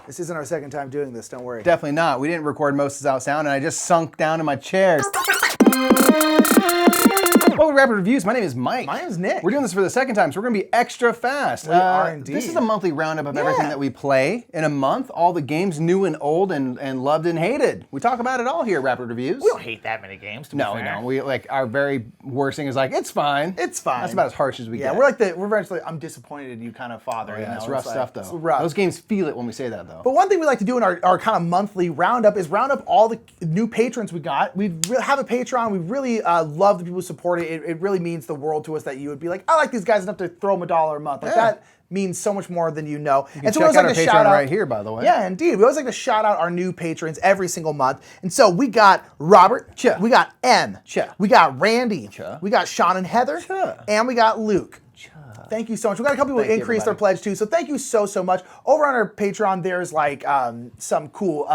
This isn't our second time doing this, don't worry. Definitely not. We didn't record most without sound, and I just sunk down in my chair. Welcome to Rapid Reviews. My name is Mike. My name's Nick. We're doing this for the second time, so we're going to be extra fast. We are indeed. This is a monthly roundup of everything that we play in a month. All the games, new and old, and loved and hated. We talk about it all here at Rapid Reviews. We don't hate that many games, to be fair. No, we don't. We, like, our very worst thing is like, it's fine. It's fine. That's about as harsh as we get. We're very like, I'm disappointed in you kind of father. Yeah, you it's know? rough It's stuff, like, though. It's rough. Those games feel it when we say that, though. But one thing we like to do in our kind of monthly roundup is round up all the new patrons we got. We have a Patreon. We really love the people who support it. It really means the world to us that you would be like, I like these guys enough to throw them $1 a month. Like that means so much more than you know. You can check out our Patreon right here, by the way. Yeah, indeed. We always like to shout out our new patrons every single month. And so we got Robert. Cha. We got M. Cha. We got Randy. Cha. We got Sean and Heather. Cha. And we got Luke. Cha. Thank you so much. We got a couple people who increased their pledge too, so thank you so much. Over on our Patreon, there's like some cool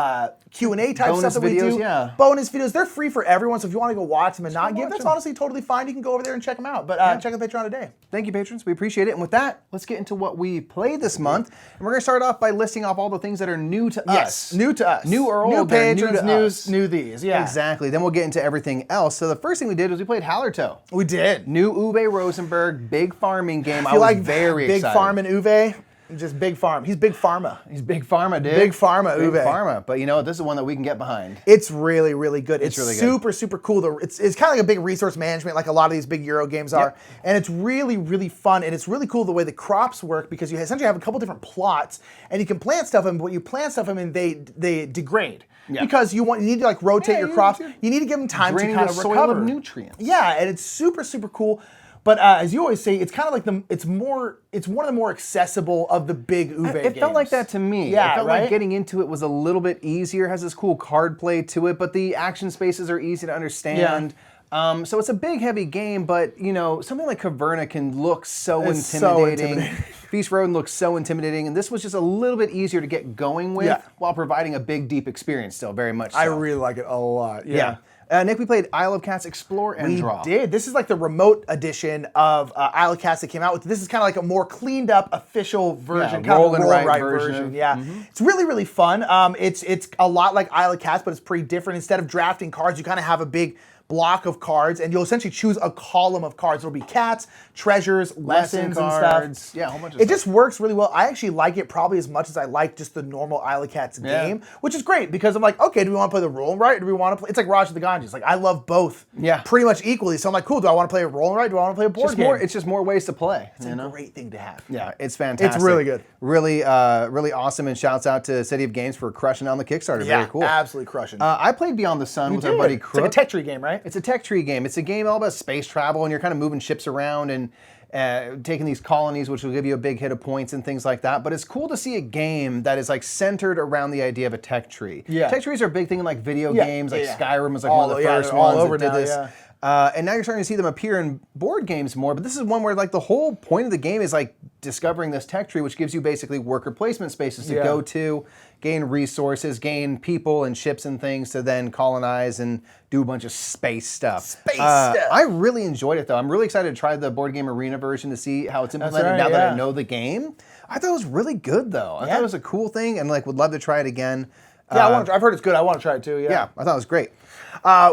Q&A type stuff that we do. Yeah. Bonus videos. They're free for everyone, so if you want to go watch them and not give, that's honestly totally fine. You can go over there and check them out. But check out the Patreon today. Thank you, patrons. We appreciate it. And with that, let's get into what we played this month. And we're going to start off by listing off all the things that are new to us. Yes, new to us. New or old, new patrons, new to us. new these. Yeah. Exactly. Then we'll get into everything else. So the first thing we did was we played Hallertau. We did. New Uwe Rosenberg, big farming game. I feel like very big excited. farm and Uwe. Just big farm. He's big pharma. He's big pharma, dude. Big pharma, Big Uwe. pharma. But you know what? This is one that we can get behind. It's really, really good. It's really super, super cool. It's kind of like a big resource management, like a lot of these big Euro games are. And it's really, really fun. And it's really cool the way the crops work because you essentially have a couple different plots and you can plant stuff in, but when you plant stuff in, and they degrade. Yeah. Because you need to like rotate your crops. You need to give them time to kind of soil recover. Of nutrients. Yeah, and it's super, super cool. But as you always say, it's kind of like it's one of the more accessible of the big Uwe games. It felt like that to me. Yeah, it felt like getting into it was a little bit easier. It has this cool card play to it, but the action spaces are easy to understand. Yeah. So it's a big, heavy game, but you know, something like Caverna can look so intimidating. Beast Road looks so intimidating, and this was just a little bit easier to get going with while providing a big, deep experience still, very much so. I really like it a lot. Yeah. Nick, we played Isle of Cats Explore and Draw. We did. This is like the remote edition of Isle of Cats that came out with. This is kind of like a more cleaned up official version, kind of a roll and write version. Yeah, it's really, really fun. It's a lot like Isle of Cats, but it's pretty different. Instead of drafting cards, you kind of have a big block of cards, and you'll essentially choose a column of cards. It'll be cats, treasures, lessons, cards, and stuff. Yeah, a whole bunch of stuff. It just works really well. I actually like it probably as much as I like just the normal Isle of Cats game, which is great because I'm like, okay, do we want to play the roll and write? Or do we want to play? It's like Raj of the Ganges. Like I love both, pretty much equally. So I'm like, cool. Do I want to play a roll and write? Do I want to play a board game? It's just more ways to play. It's a great thing to have. Yeah, it's fantastic. It's really good. Really, really awesome. And shouts out to City of Games for crushing on the Kickstarter. Yeah, very cool. Absolutely crushing. I played Beyond the Sun with our buddy Crook. It's like a tech tree game, right? It's a tech tree game. It's a game all about space travel, and you're kind of moving ships around and taking these colonies, which will give you a big hit of points and things like that. But it's cool to see a game that is like centered around the idea of a tech tree. Yeah. Tech trees are a big thing in like video games. Like Skyrim was like one of the first ones that did this. And now you're starting to see them appear in board games more, but this is one where like the whole point of the game is like discovering this tech tree, which gives you basically worker placement spaces to go to, gain resources, gain people and ships and things to then colonize and do a bunch of space stuff. I really enjoyed it though. I'm really excited to try the Board Game Arena version to see how it's implemented now that I know the game. I thought it was really good though. I thought it was a cool thing and like would love to try it again. Yeah, I've heard it's good. I want to try it too. Yeah, I thought it was great.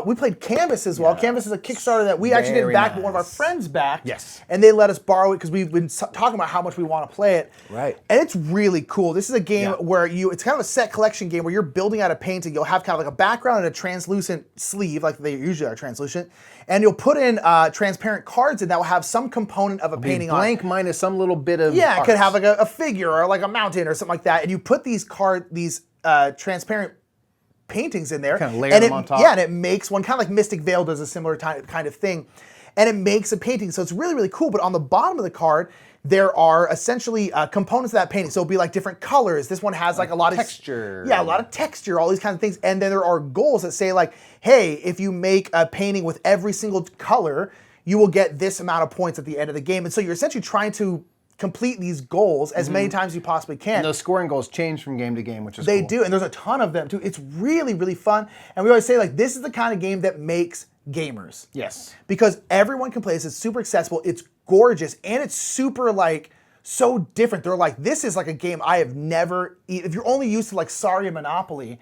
We played Canvas as well. Canvas is a Kickstarter that we actually didn't back, but one of our friends backed. Yes. And they let us borrow it because we've been talking about how much we want to play it. Right. And it's really cool. This is a game where it's kind of a set collection game where you're building out a painting. You'll have kind of like a background and a translucent sleeve, like they usually are translucent. And you'll put in transparent cards in that will have some component of a painting on it. Blank minus some little bit of it could have like a figure or like a mountain or something like that. And you put these transparent paintings in there, kind of layer them on top. Yeah, and it makes one kind of like Mystic Veil does a similar kind of thing, and it makes a painting. So it's really, really cool. But on the bottom of the card, there are essentially components of that painting. So it'll be like different colors. This one has like a lot of texture. Yeah, a lot of texture, all these kinds of things. And then there are goals that say like, hey, if you make a painting with every single color, you will get this amount of points at the end of the game. And so you're essentially trying to complete these goals as many times as you possibly can. And those scoring goals change from game to game, which is They cool. do, and there's a ton of them too. It's really, really fun. And we always say like, this is the kind of game that makes gamers. Yes. Because everyone can play this. It's super accessible. It's gorgeous, and it's super like so different. They're like, this is like a game I have never. If you're only used to like Sorry Monopoly,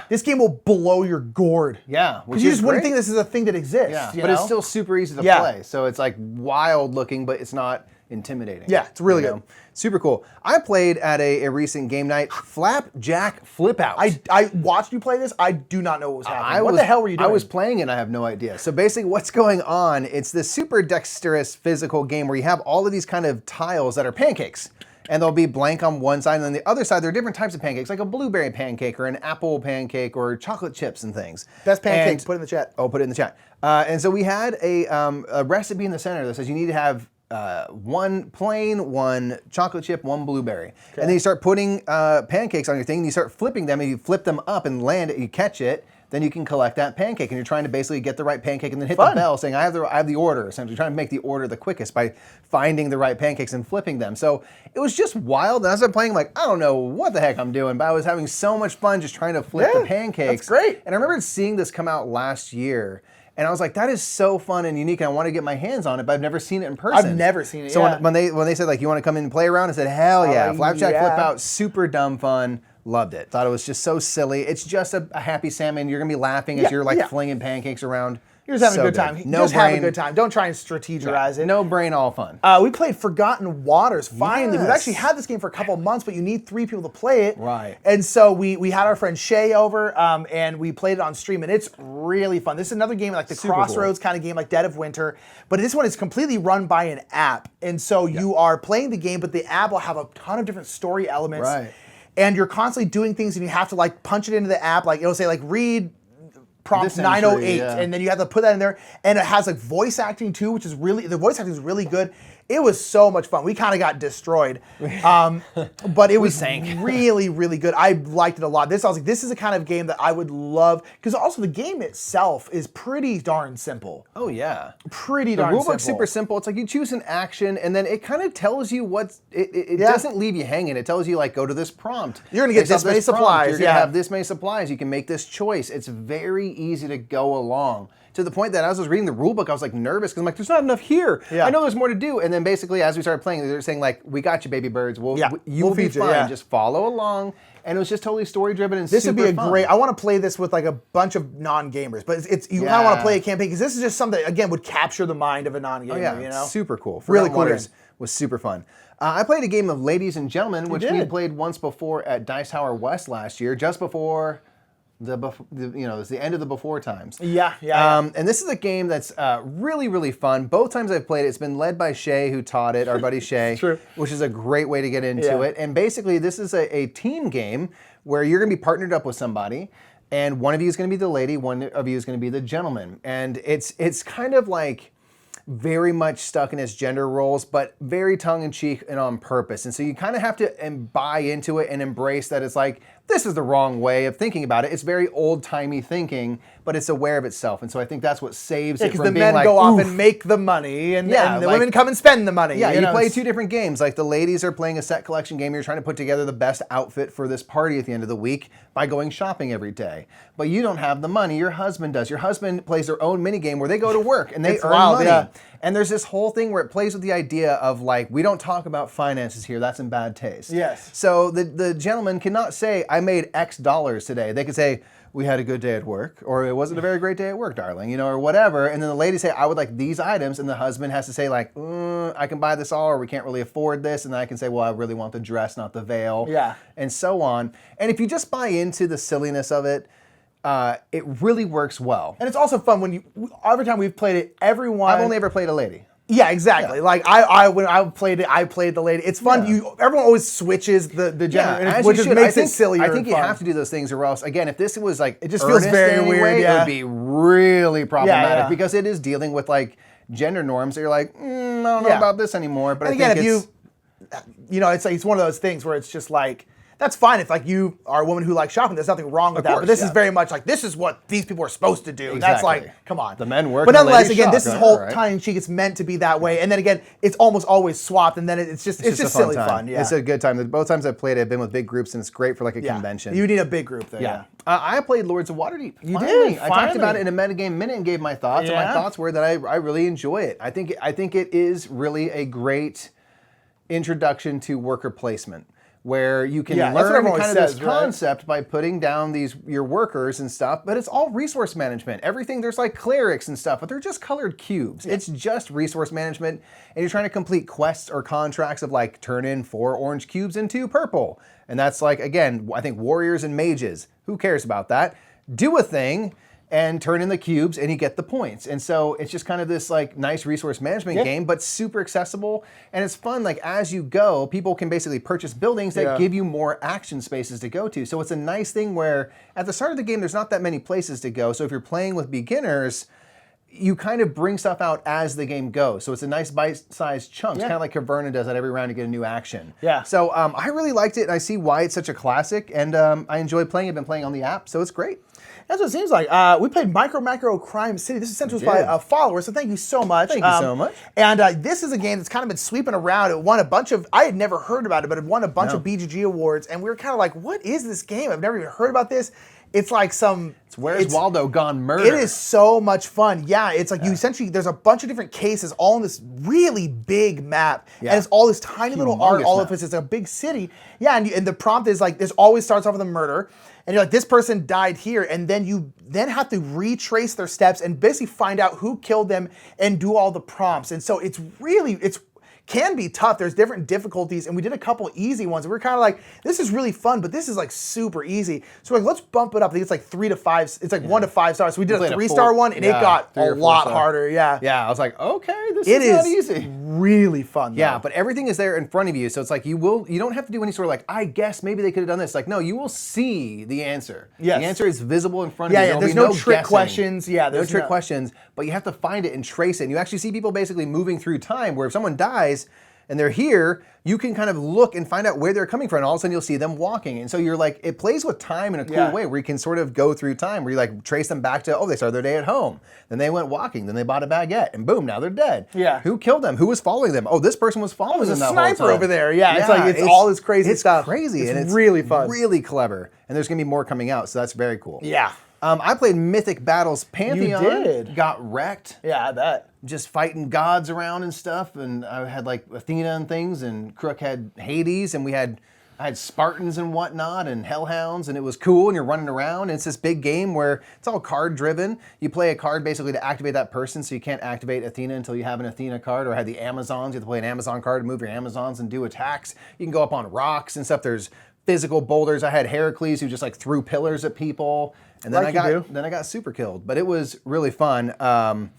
this game will blow your gourd. Yeah, because you just wouldn't think this is a thing that exists. Yeah, you but know? it's still super easy to play. So it's like wild looking, but it's not intimidating. Yeah, it's really good. Super cool. I played at a recent game night, Flapjack Flipout. I watched you play this. I do not know what was happening. What the hell were you doing? I was playing it and I have no idea. So basically what's going on, it's this super dexterous physical game where you have all of these kind of tiles that are pancakes. And they'll be blank on one side, and then the other side, there are different types of pancakes, like a blueberry pancake or an apple pancake or chocolate chips and things. Best pancakes, put it in the chat. Oh, put it in the chat. And so we had a recipe in the center that says you need to have one plain, one chocolate chip, one blueberry. Okay. And then you start putting pancakes on your thing, and you start flipping them, and you flip them up and land it, you catch it, then you can collect that pancake, and you're trying to basically get the right pancake and then hit the bell saying, I have the order, essentially trying to make the order the quickest by finding the right pancakes and flipping them. So it was just wild, and as I'm playing, I'm like, I don't know what the heck I'm doing, but I was having so much fun just trying to flip the pancakes. That's great. And I remember seeing this come out last year, and I was like, that is so fun and unique, and I want to get my hands on it, but I've never seen it in person. I've never seen it, So when they said, like, you want to come in and play around, I said, hell yeah. Flapjack Flipout, super dumb fun. Loved it. Thought it was just so silly. It's just a happy salmon. You're going to be laughing as you're like flinging pancakes around. You're just having a good time. Just have a good time. Don't try and strategize it. No brain, all fun. We played Forgotten Waters, finally. We've actually had this game for a couple of months, but you need 3 people to play it. Right. And so we had our friend Shay over, and we played it on stream, and it's really fun. This is another game like the Crossroads kind of game, like Dead of Winter, but this one is completely run by an app. And so you are playing the game, but the app will have a ton of different story elements. Right. And you're constantly doing things, and you have to like punch it into the app. Like it'll say like read prompt 908, and then you have to put that in there. And it has like voice acting too, which is the voice acting is really good. It was so much fun. We kind of got destroyed, but it was really, really good. I liked it a lot. I was like, this is the kind of game that I would love, because also the game itself is pretty darn simple. Oh yeah, pretty darn simple. The rulebook's super simple. It's like you choose an action, and then it kind of tells you it doesn't leave you hanging. It tells you like, go to this prompt. You're gonna get this many supplies. You're gonna have this many supplies. You can make this choice. It's very easy to go along. To the point that as I was reading the rulebook, I was like nervous because I'm like, there's not enough here. I know there's more to do. And then basically, as we started playing, they were saying like, we got you, baby birds. You'll be fine. Just follow along. And it was just totally story driven and this super would be fun. great. I want to play this with like a bunch of non-gamers, but you kind of want to play a campaign because this is just something that, again, would capture the mind of a non-gamer. You know? Super cool. Really cool. Was super fun. I played a game of Ladies and Gentlemen, which we played once before at Dice Tower West last year, just before. It's the end of the before times. And this is a game that's really, really fun. Both times I've played it, it's been led by Shay, who taught it, our buddy Shay, which is a great way to get into it. And basically, this is a team game where you're going to be partnered up with somebody, and one of you is going to be the lady, one of you is going to be the gentleman. And it's kind of like very much stuck in its gender roles, but very tongue-in-cheek and on purpose. And so you kind of have to buy into it and embrace that it's like, this is the wrong way of thinking about it. It's very old-timey thinking, but it's aware of itself. And so I think that's what saves it from being like, because the men go off and make the money, and the women come and spend the money. Yeah, you play 2 different games. Like the ladies are playing a set collection game. You're trying to put together the best outfit for this party at the end of the week by going shopping every day. But you don't have the money. Your husband does. Your husband plays their own mini game where they go to work and they earn money. Yeah. And there's this whole thing where it plays with the idea of like, we don't talk about finances here. That's in bad taste. Yes. So the gentleman cannot say, I made X dollars today. They could say, we had a good day at work, or it wasn't a very great day at work, darling, or whatever. And then the lady say, I would like these items, and the husband has to say like, I can buy this all, or we can't really afford this. And then I can say, well, I really want the dress, not the veil. Yeah. And so on. And if you just buy into the silliness of it, it really works well. And it's also fun when every time we've played it, everyone. I've only ever played a lady. Yeah, exactly. Yeah. Like when I played it, I played the lady. It's fun. Yeah. Everyone always switches the gender, which just makes it sillier. I think you have to do those things, or else, again, if this was like it just feels very weird. It would be really problematic because it is dealing with like gender norms that you're like, I don't know about this anymore. But and again, it's one of those things where it's just like. That's fine if like you are a woman who likes shopping. There's nothing wrong with that. But this is very much like this is what these people are supposed to do. Exactly. That's like, come on. The men work. But nonetheless, again, this is whole tongue-in-cheek. It's meant to be that way. And then again, it's almost always swapped. And then it's just silly fun. Yeah. It's a good time. Both times I've played it, I've been with big groups, and it's great for like a convention. You need a big group there. Yeah. I played Lords of Waterdeep. You did. I talked about it in a metagame minute and gave my thoughts. And my thoughts were that I really enjoy it. I think it is really a great. introduction to worker placement, where you can Yeah, that's what learn everyone kind of says, this right? concept by putting down your workers and stuff, but it's all resource management. Everything, there's like clerics and stuff, but they're just colored cubes. It's just resource management, and you're trying to complete quests or contracts of like turn in 4 orange cubes into purple. And that's like, again, I think warriors and mages. Who cares about that? Do a thing and turn in the cubes and you get the points. And so it's just kind of this like nice resource management game, but super accessible. And it's fun, like as you go, people can basically purchase buildings that give you more action spaces to go to. So it's a nice thing where at the start of the game, there's not that many places to go. So if you're playing with beginners, you kind of bring stuff out as the game goes. So it's a nice bite-sized chunk, kind of like Caverna does at every round to get a new action. Yeah. So I really liked it, and I see why it's such a classic, and I enjoy playing it. I've been playing on the app, so it's great. That's what it seems like. We played MicroMacro Crime City. This is sent to us by a follower, so thank you so much. Thank you so much. And this is a game that's kind of been sweeping around. It won a bunch of, I had never heard about it, but it won a bunch of BGG awards, and we were kind of like, what is this game? I've never even heard about this. It's like some... Where's Waldo Gone Murder? It is so much fun. Yeah, it's like you essentially, there's a bunch of different cases all on this really big map. And it's all this tiny little art all of this. It's a big city. Yeah, and the prompt is like, this always starts off with a murder. And you're like, this person died here. And then you then have to retrace their steps and basically find out who killed them and do all the prompts. And so it's really, can be tough. There's different difficulties, and we did a couple easy ones. We're kind of like, this is really fun, but this is like super easy. So we're like, let's bump it up. I think it's like 3 to 5. It's like 1 to 5 stars. So we did a 3-star one, and it got a lot harder. Yeah. Yeah, I was like, okay, this is not easy. Really fun. Yeah, but everything is there in front of you, so it's like you don't have to do any sort of like, I guess maybe they could have done this. Like, no, you will see the answer. Yes. The answer is visible in front of you. Yeah, there's no trick questions. Yeah, there's no trick questions, but you have to find it and trace it. And you actually see people basically moving through time, where if someone dies and they're here, you can kind of look and find out where they're coming from, and all of a sudden you'll see them walking. And so you're like, it plays with time in a cool way, where you can sort of go through time, where you like trace them back to, oh, they started their day at home, then they went walking, then they bought a baguette, and boom, now they're dead. Yeah. Who killed them? Who was following them? Oh, this person was following them that whole time. There's a sniper over there. Yeah, it's like, it's all this crazy stuff. It's crazy, and it's really fun. Really clever. And there's going to be more coming out, so that's very cool. Yeah. I played Mythic Battles Pantheon. You did. Got wrecked. Yeah, I bet. Just fighting gods around and stuff, and I had like Athena and things, and Crook had Hades, and I had Spartans and whatnot, and Hellhounds, and it was cool, and you're running around, and it's this big game where it's all card driven. You play a card basically to activate that person, so you can't activate Athena until you have an Athena card, or had the Amazons. You have to play an Amazon card to move your Amazons and do attacks. You can go up on rocks and stuff. There's physical boulders. I had Heracles who just like threw pillars at people, and then I got super killed. But it was really fun.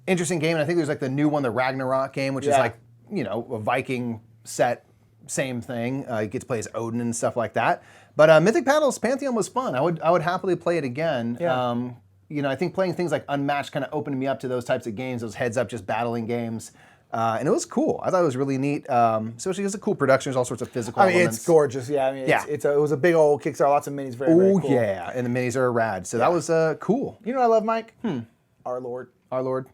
Interesting game, and I think there's like the new one, the Ragnarok game, which is like, you know, a Viking set, same thing. You get to play as Odin and stuff like that. But Mythic Battles Pantheon was fun. I would happily play it again. Yeah. You know, I think playing things like Unmatched kind of opened me up to those types of games, those heads-up just battling games. And it was cool. I thought it was really neat, especially because it's a cool production. There's all sorts of physical elements. It's gorgeous. Yeah, I mean, it was a big old Kickstarter. Lots of minis. Very cool. Oh, yeah. And the minis are rad. So that was cool. You know what I love, Mike? Our Lord. Our Lord.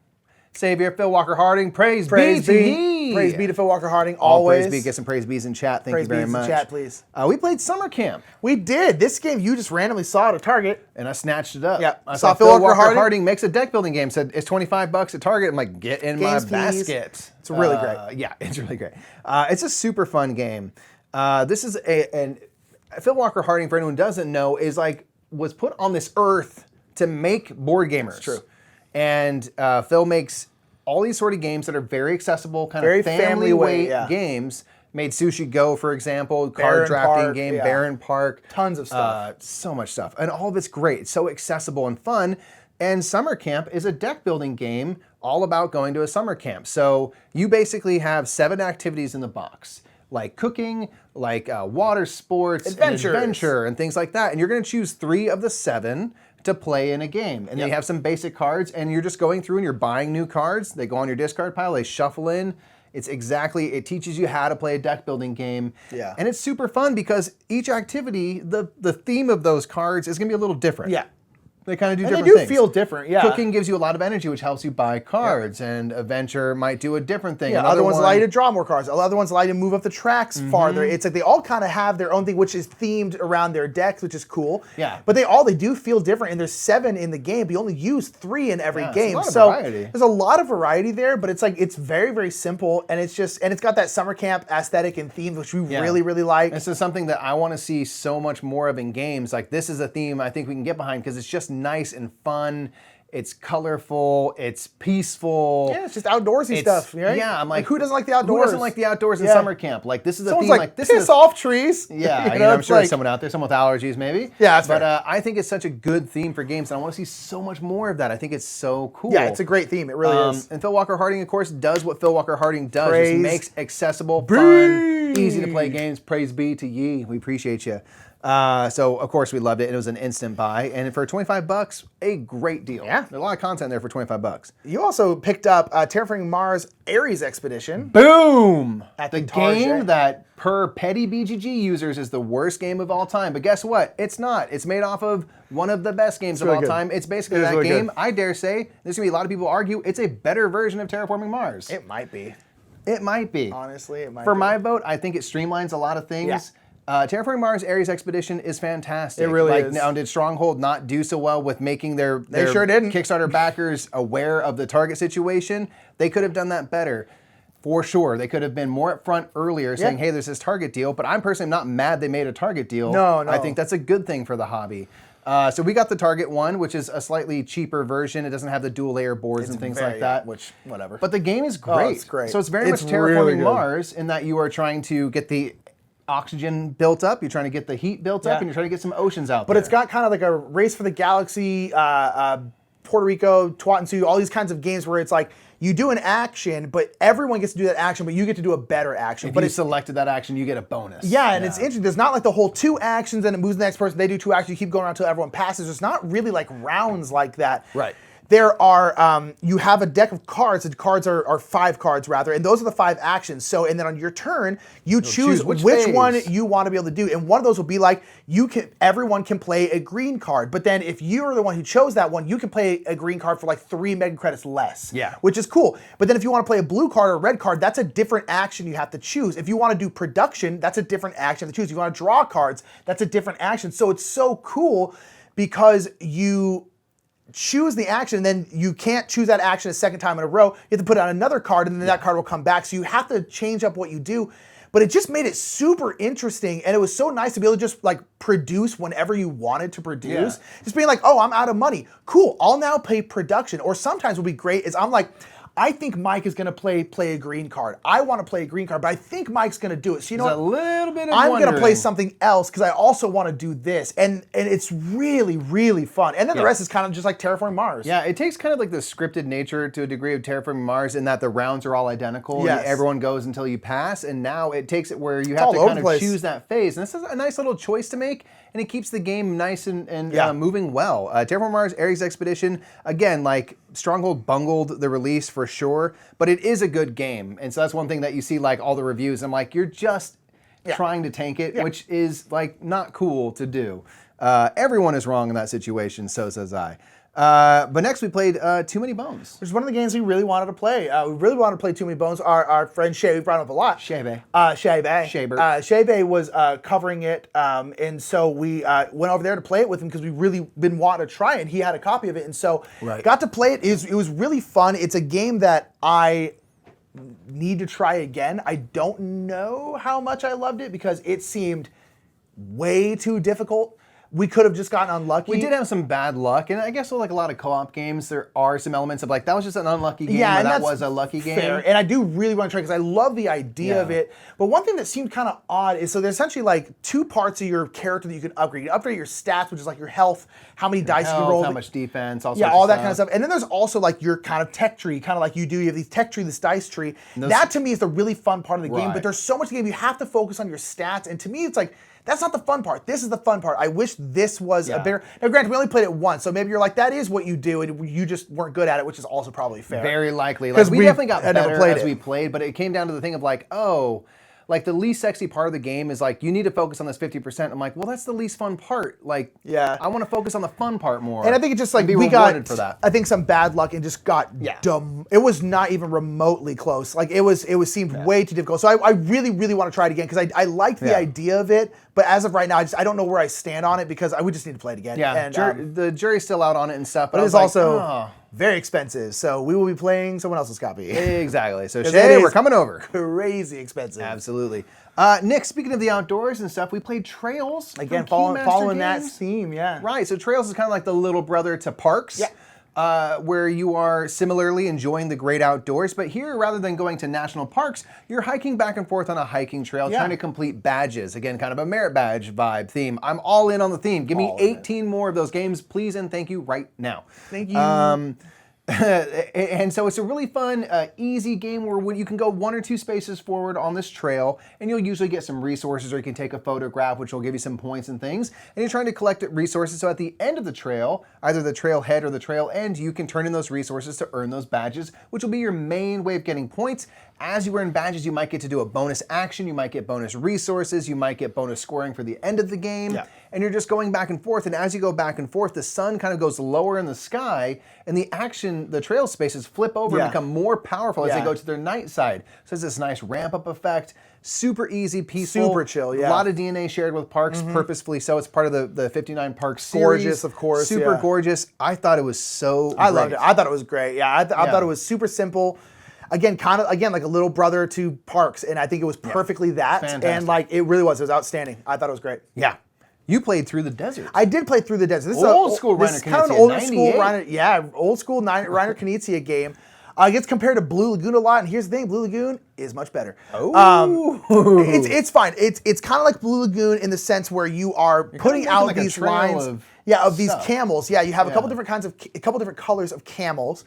Savior, Phil Walker Harding. Praise be to ye. Praise be to Phil Walker Harding, always. Praise be. Get some praise bees in chat. Thank you very much. Praise bees in chat, please. We played Summer Camp. We did. This game you just randomly saw at a Target. And I snatched it up. Yeah. I saw Phil Walker Harding makes a deck building game. Said it's $25 at Target. I'm like, get in my basket. It's really great. Yeah, it's really great. It's a super fun game. This is and Phil Walker Harding, for anyone who doesn't know, was put on this earth to make board gamers. It's true. And Phil makes all these sort of games that are very accessible, kind of family weight games. Made Sushi Go, for example, card drafting game, Baron Park. Tons of stuff. So much stuff. And all of it's great. It's so accessible and fun. And Summer Camp is a deck building game all about going to a summer camp. So you basically have 7 activities in the box, like cooking, like water sports, adventure, and things like that. And you're going to choose 3 of the 7 to play in a game. And then you have some basic cards, and you're just going through and you're buying new cards. They go on your discard pile, they shuffle in. It teaches you how to play a deck building game. Yeah. And it's super fun because each activity, the theme of those cards is gonna be a little different. Yeah. They kind of do and different they do things. feel different, yeah. Cooking gives you a lot of energy, which helps you buy cards, and Adventure might do a different thing. Yeah, other ones allow you to draw more cards. Other ones allow you to move up the tracks farther. It's like they all kind of have their own thing, which is themed around their decks, which is cool. Yeah. But they do feel different, and there's 7 in the game, but you only use 3 in every game. It's a So lot of variety. there's a lot of variety there, but it's like it's very, very simple, and it's got that summer camp aesthetic and theme, which we really, really like. This is something that I want to see so much more of in games. Like, this is a theme I think we can get behind because it's just nice and fun. It's colorful. It's peaceful. Yeah, it's just outdoorsy stuff, right? Yeah, I'm like, who doesn't like the outdoors? Who doesn't like the outdoors in summer camp? Like, this is a Someone's theme. like, this piss is off trees. Yeah, You know, I'm it's sure like- there's someone out there, someone with allergies maybe. Yeah, that's but fair. I think it's such a good theme for games, and I want to see so much more of that. I think it's so cool. Yeah, it's a great theme. It really is. And Phil Walker Harding, of course, does what Phil Walker Harding does. Praise Just makes accessible, be. fun, easy to play games. Praise be to ye. We appreciate you. So, of course, we loved it. It was an instant buy. And for $25, a great deal. Yeah. There's a lot of content there for $25. You also picked up Terraforming Mars Ares Expedition. Boom! At the the Target. game that, per petty BGG users, is the worst game of all time. But guess what? It's not. It's made off of one of the best games of really all good. time. It's basically It is that really game. good. I dare say, there's going to be a lot of people argue, it's a better version of Terraforming Mars. It might be. It might be. Honestly, it might For be. my vote, I think it streamlines a lot of things. Yeah. Terraforming Mars Ares Expedition is fantastic. It really is. Now, did Stronghold not do so well with making their sure didn't. Kickstarter backers aware of the target situation? They could have done that better. For sure. They could have been more upfront earlier saying, hey, there's this target deal. But I'm personally not mad they made a target deal. No. I think that's a good thing for the hobby. So we got the Target one, which is a slightly cheaper version. It doesn't have the dual layer boards and things like that. Which, whatever. But the game is great. it's great. So it's very It's much really Terraforming good. Mars in that you are trying to get the oxygen built up, you're trying to get the heat built up, Yeah. and you're trying to get some oceans out But there. it's got kind of like a Race for the Galaxy, Puerto Rico, Tawantinsuyu, all these kinds of games where it's like you do an action, but everyone gets to do that action, but you get to do a better action. If But you it's selected that action, you get a bonus. yeah, and it's interesting. There's not like the whole 2 actions and it moves to the next person. They do 2 actions. You keep going around until everyone passes. There's not really like rounds like that. Right. There are, you have a deck of cards. The cards are 5 cards rather, and those are the 5 actions. So, and then on your turn, you choose choose which one phase. you want to be able to do. And one of those will be like, everyone can play a green card. But then if you're the one who chose that one, you can play a green card for like 3 mega credits less. Yeah. Which is cool. But then if you want to play a blue card or a red card, that's a different action you have to choose. If you want to do production, that's a different action to choose. If you want to draw cards, that's a different action. So it's so cool because you choose the action, and then you can't choose that action a second time in a row. You have to put out another card, and then that card will come back. So you have to change up what you do. But it just made it super interesting, and it was so nice to be able to just like produce whenever you wanted to produce. Yeah. Just being like, oh, I'm out of money. Cool, I'll now pay production. Or sometimes what would be great is I'm like, I think Mike is going to play a green card. I want to play a green card, but I think Mike's going to do it. So you know There's what? a little bit of I'm going to play wondering. something else because I also want to do this. And it's really, really fun. And then the rest is kind of just like Terraforming Mars. Yeah, it takes kind of like the scripted nature to a degree of Terraforming Mars in that the rounds are all identical. Yes. And everyone goes until you pass, and now it takes it where you all have to over kind the of place. choose that phase. And this is a nice little choice to make, and it keeps the game nice and Yeah. moving well. Terraforming Mars Ares Expedition, again, like Stronghold bungled the release for sure, but it is a good game. And so that's one thing that you see like all the reviews. I'm like, you're just trying to tank it, which is like not cool to do. Everyone is wrong in that situation, so says I. But next we played Too Many Bones. Which is one of the games we really wanted to play. We really wanted to play Too Many Bones. Our friend Shay, we brought him up a lot. Shabe. Shaber. Shabe was covering it, and so we went over there to play it with him because we really been wanting to try it. And he had a copy of it, and so got to play it. It was really fun. It's a game that I need to try again. I don't know how much I loved it because it seemed way too difficult. We could have just gotten unlucky. We did have some bad luck, and I guess with like a lot of co-op games, there are some elements of like, that was just an unlucky game, or and that that's was a lucky game. fair. And I do really want to try because I love the idea of it. But one thing that seemed kind of odd is so there's essentially like 2 parts of your character that you can upgrade. You can upgrade your stats, which is like your health, how many dice you can roll, how much defense, all yeah, sorts all of that kind of stuff. And then there's also like your kind of tech tree, kind of like you do. You have these tech tree, this dice tree. That to me is the really fun part of the game. Right. But there's so much of the game you have to focus on your stats. And to me, it's like, that's not the fun part. This is the fun part. I wish this was a bigger. Now, granted, we only played it once, so maybe you're like, that is what you do, and you just weren't good at it, which is also probably fair. Very likely. Like, 'Cause we we definitely got had never better played as it. we played, but it came down to the thing of like, oh, like the least sexy part of the game is like, you need to focus on this 50%. I'm like, well, that's the least fun part. Like, I want to focus on the fun part more. And I think it's just like we got, for that. I think some bad luck and just got dumb. It was not even remotely close. Like it seemed way too difficult. So I really, really want to try it again because I liked the idea of it. But as of right now, I don't know where I stand on it because we just need to play it again. Yeah, and, the jury's still out on it and stuff. But it is also very expensive. So we will be playing someone else's copy. Exactly. So Shay, we're coming over. Crazy expensive. Absolutely. Nick, speaking of the outdoors and stuff, we played Trails. Again, following that theme, Right, so Trails is kind of like the little brother to Parks. Where you are similarly enjoying the great outdoors, but here, rather than going to national parks, you're hiking back and forth on a hiking trail, trying to complete badges. Again, kind of a merit badge vibe theme. I'm all in on the theme. Give me 18 more of those games, please and thank you right now. Thank you. And so it's a really fun, easy game where you can go 1 or 2 spaces forward on this trail, and you'll usually get some resources, or you can take a photograph, which will give you some points and things. And you're trying to collect resources, so at the end of the trail, either the trail head or the trail end, you can turn in those resources to earn those badges, which will be your main way of getting points. As you earn badges, you might get to do a bonus action, you might get bonus resources, you might get bonus scoring for the end of the game, and you're just going back and forth, and as you go back and forth, the sun kind of goes lower in the sky, and the trail spaces flip over and become more powerful as they go to their night side. So it's this nice ramp-up effect, super easy, peaceful. Super chill, A lot of DNA shared with parks, purposefully so. It's part of the 59 Parks series. Gorgeous, of course. Super gorgeous. I thought it was so I loved it. I thought it was great. I thought it was super simple. Again, like a little brother to Parks, and I think it was perfectly that. Fantastic. And like it really was. It was outstanding. I thought it was great. Yeah. You played Through the Desert. I did play Through the Desert. This old school Reiner Knizia, kind of an older school Reiner, old school Reiner Knizia game. It gets compared to Blue Lagoon a lot, and here's the thing: Blue Lagoon is much better. It's fine. It's kind of like Blue Lagoon in the sense where you are putting out like these lines of these camels. Yeah, you have a couple different colors of camels.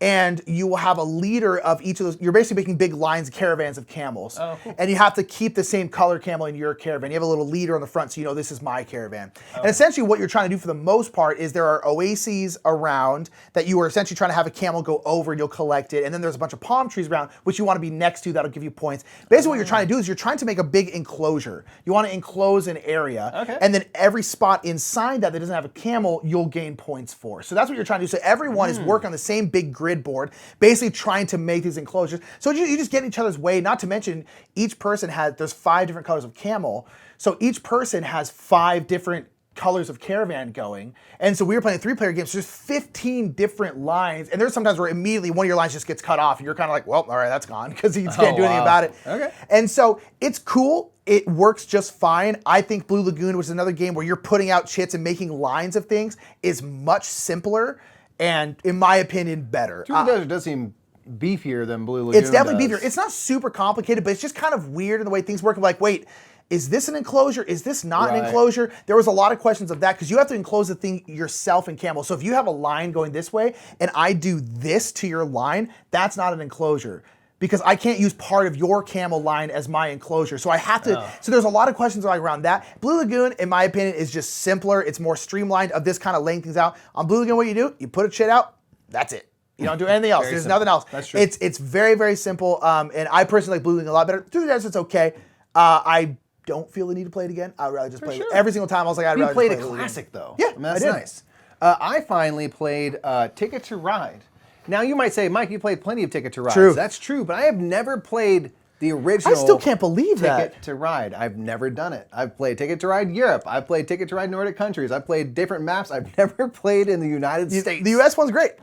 And you will have a leader of each of those. You're basically making big lines, caravans of camels. Oh, cool. And you have to keep the same color camel in your caravan. You have a little leader on the front so you know this is my caravan. And essentially what you're trying to do for the most part is there are oases around that you are essentially trying to have a camel go over and you'll collect it. And then there's a bunch of palm trees around which you want to be next to that'll give you points. Basically what you're trying to do is you're trying to make a big enclosure. You want to enclose an area. And then every spot inside that doesn't have a camel, you'll gain points for. So that's what you're trying to do. So everyone is working on the same big grid board, basically trying to make these enclosures. So you just get in each other's way, not to mention each person there's 5 different colors of camel. So each person has 5 different colors of caravan going. And so we were playing a 3-player game, so there's 15 different lines. And there's sometimes where immediately one of your lines just gets cut off and you're kind of like, well, all right, that's gone because you can't do anything about it. And so it's cool. It works just fine. I think Blue Lagoon, which is another game where you're putting out chits and making lines of things, is much simpler. And in my opinion, better. Through the Desert does seem beefier than Blue Lagoon. It's definitely beefier. It's not super complicated, but it's just kind of weird in the way things work. Like, wait, is this an enclosure? Is this not an enclosure? There was a lot of questions of that because you have to enclose the thing yourself in camel. So if you have a line going this way and I do this to your line, that's not an enclosure. Because I can't use part of your camel line as my enclosure. So I have to, so there's a lot of questions around that. Blue Lagoon, in my opinion, is just simpler. It's more streamlined of this kind of laying things out. On Blue Lagoon, what you do, you put a shit out, that's it. You don't do anything else. There's nothing else. That's true. It's very, very simple. And I personally like Blue Lagoon a lot better. Through the Desert, it's okay. I don't feel the need to play it again. I'd rather just play it. Every single time I was like, I'd rather just play it. You played a classic though. Yeah, I mean, that's nice. I finally played Ticket to Ride. Now you might say, Mike, you played plenty of Ticket to Ride. True. That's true, but I have never played the original. I still can't believe Ticket to Ride. I've never done it. I've played Ticket to Ride Europe. I've played Ticket to Ride Nordic countries. I've played different maps. I've never played in the United States. The US one's great.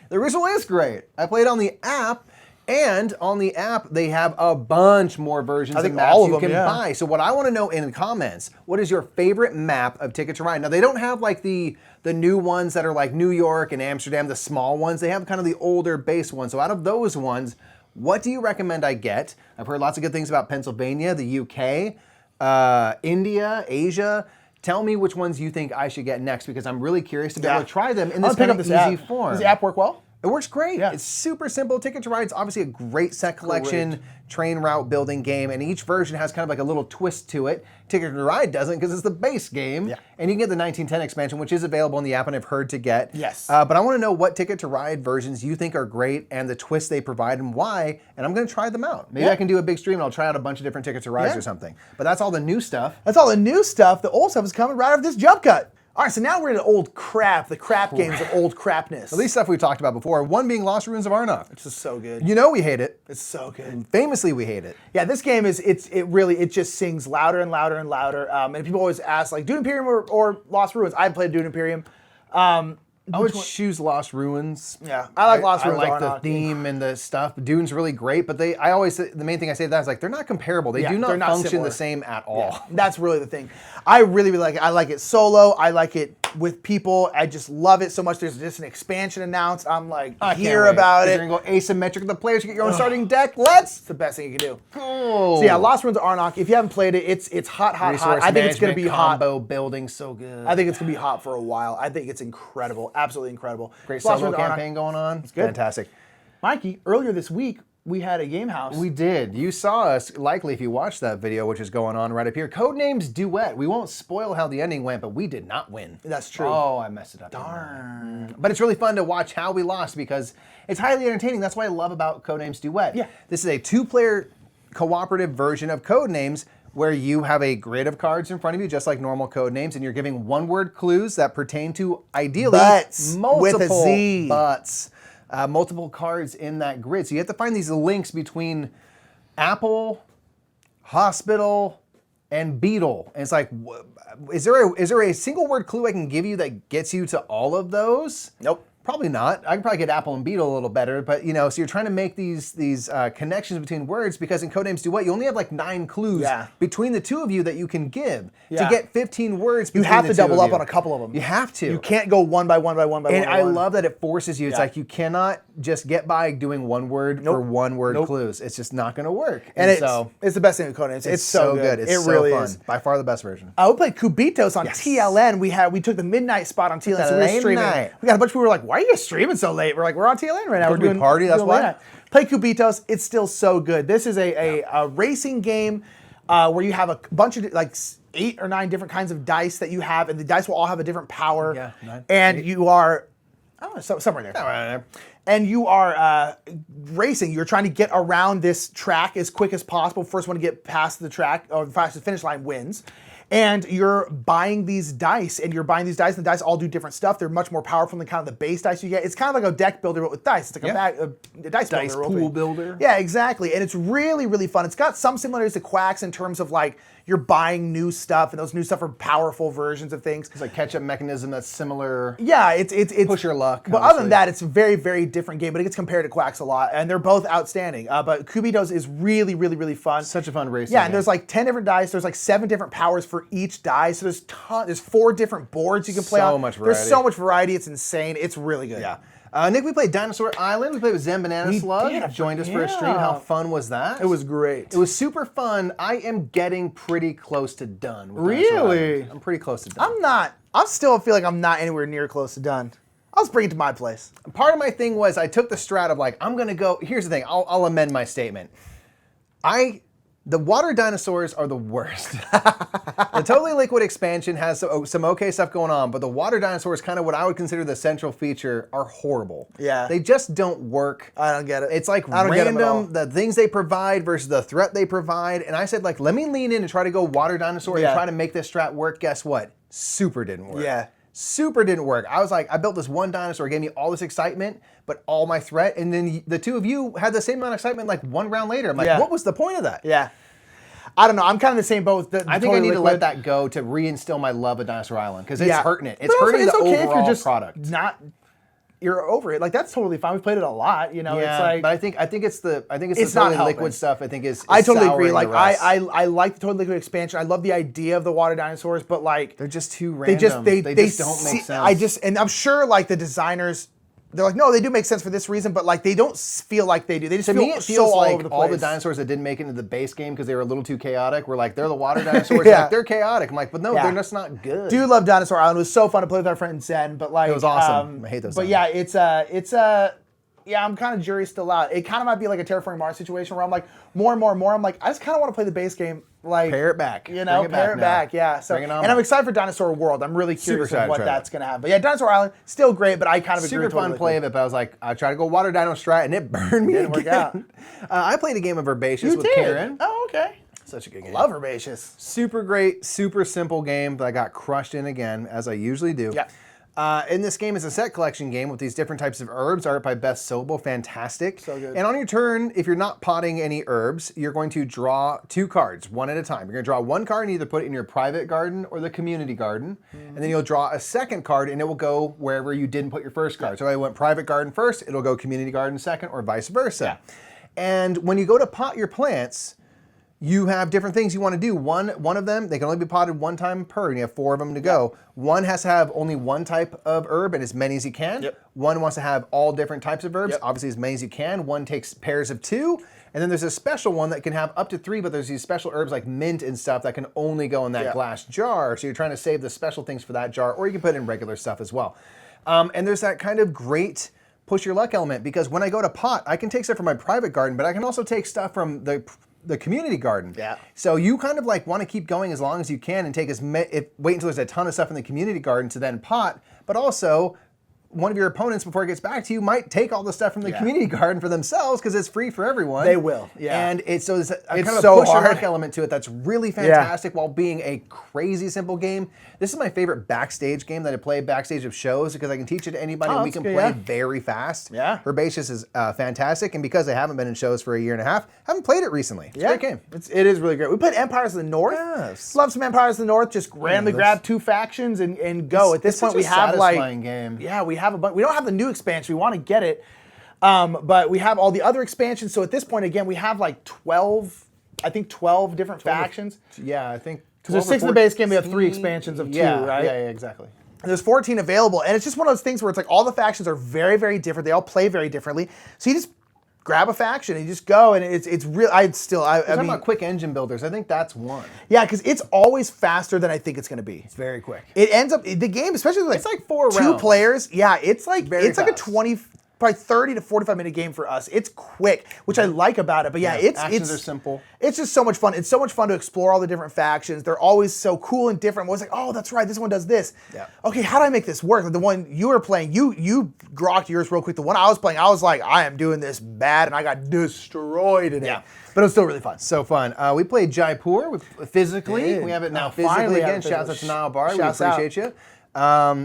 The original is great. I played on the app, and on the app they have a bunch more versions of maps you can buy. So what I want to know in the comments, what is your favorite map of Ticket to Ride? Now they don't have like the new ones that are like New York and Amsterdam, the small ones. They have kind of the older base ones. So out of those ones, what do you recommend I get? I've heard lots of good things about Pennsylvania, the UK, India, Asia. Tell me which ones you think I should get next because I'm really curious to be able to try them in this kind of easy form. Does the app work well? It works great. Yeah. It's super simple. Ticket to Ride's obviously a great set collection, train route building game, and each version has kind of like a little twist to it. Ticket to Ride doesn't because it's the base game. Yeah. And you can get the 1910 expansion, which is available in the app and I've heard to get. Yes. But I want to know what Ticket to Ride versions you think are great and the twists they provide and why, and I'm going to try them out. Maybe I can do a big stream and I'll try out a bunch of different Ticket to Rides or something. But that's all the new stuff. That's all the new stuff. The old stuff is coming right after this jump cut. All right, so now we're into old crap, the crap games of old crapness. At least stuff we talked about before. One being Lost Ruins of Arnak. Which is so good. You know we hate it. It's so good. Famously, we hate it. Yeah, this game is, it just sings louder and louder and louder. And people always ask, like, Dune Imperium or Lost Ruins. I haven't played Dune Imperium. I would choose Lost Ruins. Yeah, I like Lost Ruins. I like the theme and the stuff. Dune's really great, but I always say, the main thing I say to that is like they're not comparable. They do not function similar. the same at all. Yeah, that's really the thing. I really, really like it. I like it solo. I like it with people. I just love it so much. There's just an expansion announced. I'm like, hear about it. You're gonna go asymmetric with the players. You get your own starting deck. It's the best thing you can do. Cool. So yeah, Lost Ruins of Arnak. If you haven't played it, it's hot. I think it's gonna be hot. Combo building so good. I think it's gonna be hot for a while. I think it's incredible. Absolutely incredible. Great solo campaign going on. It's good. Fantastic. Mikey, earlier this week, we had a game house. We did. You saw us, likely if you watched that video, which is going on right up here. Codenames Duet. We won't spoil how the ending went, but we did not win. That's true. Oh, I messed it up. Darn. But it's really fun to watch how we lost because it's highly entertaining. That's what I love about Codenames Duet. Yeah. This is a 2-player cooperative version of Codenames where you have a grid of cards in front of you, just like normal Codenames, and you're giving one-word clues that pertain to, ideally, multiple with a Z. multiple cards in that grid. So you have to find these links between apple, hospital, and beetle. And it's like, is there a single word clue I can give you that gets you to all of those? Nope. Probably not. I can probably get apple and beetle a little better, but so you're trying to make these connections between words because in Codenames Duet, you only have like 9 clues between the two of you that you can give to get 15 words. You have to double up on a couple of them. You have to. You can't go one by one by one by one. And I love that it forces you. It's like you cannot just get by doing one word for one word clues. It's just not going to work. And it's the best thing with Codenames. It's so good. It's so really fun. Is. By far the best version. We played Cubitos on TLN. We took the midnight spot on TLN. So we were streaming. We got a bunch of people who were like, "Why are you streaming so late?" We're like, "We're on TLN right now. We're doing party. That's why." Play Cubitos. It's still so good. This is a racing game where you have a bunch of like 8 or 9 different kinds of dice that you have, and the dice will all have a different power. Yeah, 9. And you are, I don't know, somewhere there. Right there. And you are racing. You're trying to get around this track as quick as possible. First one to get past the track or the fastest finish line wins. And you're buying these dice, and the dice all do different stuff. They're much more powerful than kind of the base dice you get. It's kind of like a deck builder, but with dice. It's like a dice pool builder. Yeah, exactly. And it's really, really fun. It's got some similarities to Quacks in terms of like you're buying new stuff, and those new stuff are powerful versions of things. It's like catch-up mechanism that's similar. Yeah, it's push your luck. But other than that, it's a very, very different game. But it gets compared to Quacks a lot, and they're both outstanding. But Cubitos is really, really, really fun. Such a fun racing. Yeah, and there's like 10 different dice. There's like 7 different powers for each die. So there's 4 different boards you can play on. So much variety. There's so much variety. It's insane. It's really good. Yeah. Nick, we played Dinosaur Island. We played with Zen Banana Slug. Joined us for a stream. How fun was that? It was great. It was super fun. I am getting pretty close to done. With really? I'm pretty close to done. I'm not. I still feel like I'm not anywhere near close to done. I'll bring it to my place. Part of my thing was I took the strat of like, I'm going to go. Here's the thing. I'll amend my statement. The water dinosaurs are the worst. The Totally Liquid expansion has some okay stuff going on, but the water dinosaurs, kind of what I would consider the central feature, are horrible. Yeah. They just don't work. I don't get it. It's like random, the things they provide versus the threat they provide. And I said, like, let me lean in and try to go water dinosaur and try to make this strat work. Guess what? Super didn't work. Yeah. Super didn't work. I was like, I built this one dinosaur, it gave me all this excitement, but all my threat, and then the two of you had the same amount of excitement like one round later. I'm like, what was the point of that? Yeah. I don't know. I'm kind of the same boat with I think I need to let that go to reinstill my love of Dinosaur Island because it's hurting it. It's hurting the overall product. You're over it. Like that's totally fine. We've played it a lot. It's like. But I think it's the totally liquid stuff. I think is I totally agree. Like I like the totally liquid expansion. I love the idea of the water dinosaurs, but like they're just too random. They just don't make sense. And I'm sure like the designers. They're like, no, they do make sense for this reason, but like they don't feel like they do. They just feel it feels so like all over the place. All the dinosaurs that didn't make it into the base game because they were a little too chaotic were like, they're the water dinosaurs. Like, they're chaotic. I'm like, but no, they're just not good. Dude, love Dinosaur Island. It was so fun to play with our friend Zen, but like it was awesome. I hate those. But yeah, it's I'm kind of jury's still out. It kind of might be like a Terraforming Mars situation where I'm like, more and more and more, I'm like, I just kind of want to play the base game. Like, pare it back. You know, pare it back. Yeah. So, and I'm excited for Dinosaur World. I'm really curious of what that's going to have. But yeah, Dinosaur Island, still great, but I kind of agree with super fun play of it, but I was like, I tried to go Water Dino Strat, and it burned me Didn't work out. I played a game of Herbaceous with Karen. Oh, okay. Such a good game. Love Herbaceous. Super great, super simple game, but I got crushed in again, as I usually do. Yeah. In this game, it's a set collection game with these different types of herbs. Art by Best Syllable, fantastic. So good. And on your turn, if you're not potting any herbs, you're going to draw 2 cards, one at a time. You're going to draw 1 card and either put it in your private garden or the community garden. And then you'll draw a second card and it will go wherever you didn't put your first card. So if I went private garden first, it'll go community garden second or vice versa. Yeah. And when you go to pot your plants, you have different things you want to do. One of them, they can only be potted 1 time per, and you have 4 of them to go. One has to have only 1 type of herb and as many as you can. Yep. One wants to have all different types of herbs, obviously as many as you can. One takes pairs of 2. And then there's a special one that can have up to 3, but there's these special herbs like mint and stuff that can only go in that glass jar. So you're trying to save the special things for that jar, or you can put in regular stuff as well. And there's that kind of great push your luck element, because when I go to pot, I can take stuff from my private garden, but I can also take stuff from the community garden. Yeah. So you kind of like want to keep going as long as you can and take wait until there's a ton of stuff in the community garden to then pot, but also one of your opponents before it gets back to you might take all the stuff from the community garden for themselves because it's free for everyone. They will, And it's kind of a so push your hard. luck element to it that's really fantastic while being a crazy simple game. This is my favorite backstage game that I play backstage of shows because I can teach it to anybody and we can play very fast. Yeah. Herbaceous is fantastic, and because I haven't been in shows for a year and a half, I haven't played it recently. It's a great game. It is really great. We played Empires of the North. Yes. Love some Empires of the North. Just randomly grab 2 factions and go. At this point, we have satisfying game. Yeah, we have a bunch. We don't have the new expansion. We want to get it, but we have all the other expansions. So at this point, again, we have like 12 different factions. Yeah, I think. Because there's 6 in the base game. We have 3 expansions of 2, right? Yeah, exactly. And there's 14 available, and it's just one of those things where it's like all the factions are very, very different. They all play very differently. So you just grab a faction and you just go, and it's real. I mean, talking about quick engine builders. I think that's one. Yeah, because it's always faster than I think it's going to be. It's very quick. It ends up the game, especially with it's like 4 2 rounds. players. Yeah, it's like Very like a fast. 20. Probably 30 to 45 minute game for us. It's quick, which I like about it. But actions are simple. It's just so much fun. It's so much fun to explore all the different factions. They're always so cool and different. It's like, oh, that's right, this one does this. Yeah. Okay, how do I make this work? Like the one you were playing, you grokked yours real quick. The one I was playing, I was like, I am doing this bad, and I got destroyed in it. But it was still really fun. So fun. We played Jaipur physically. We have it now physically again. Finally, Shouts out to Niall Bar. We appreciate you.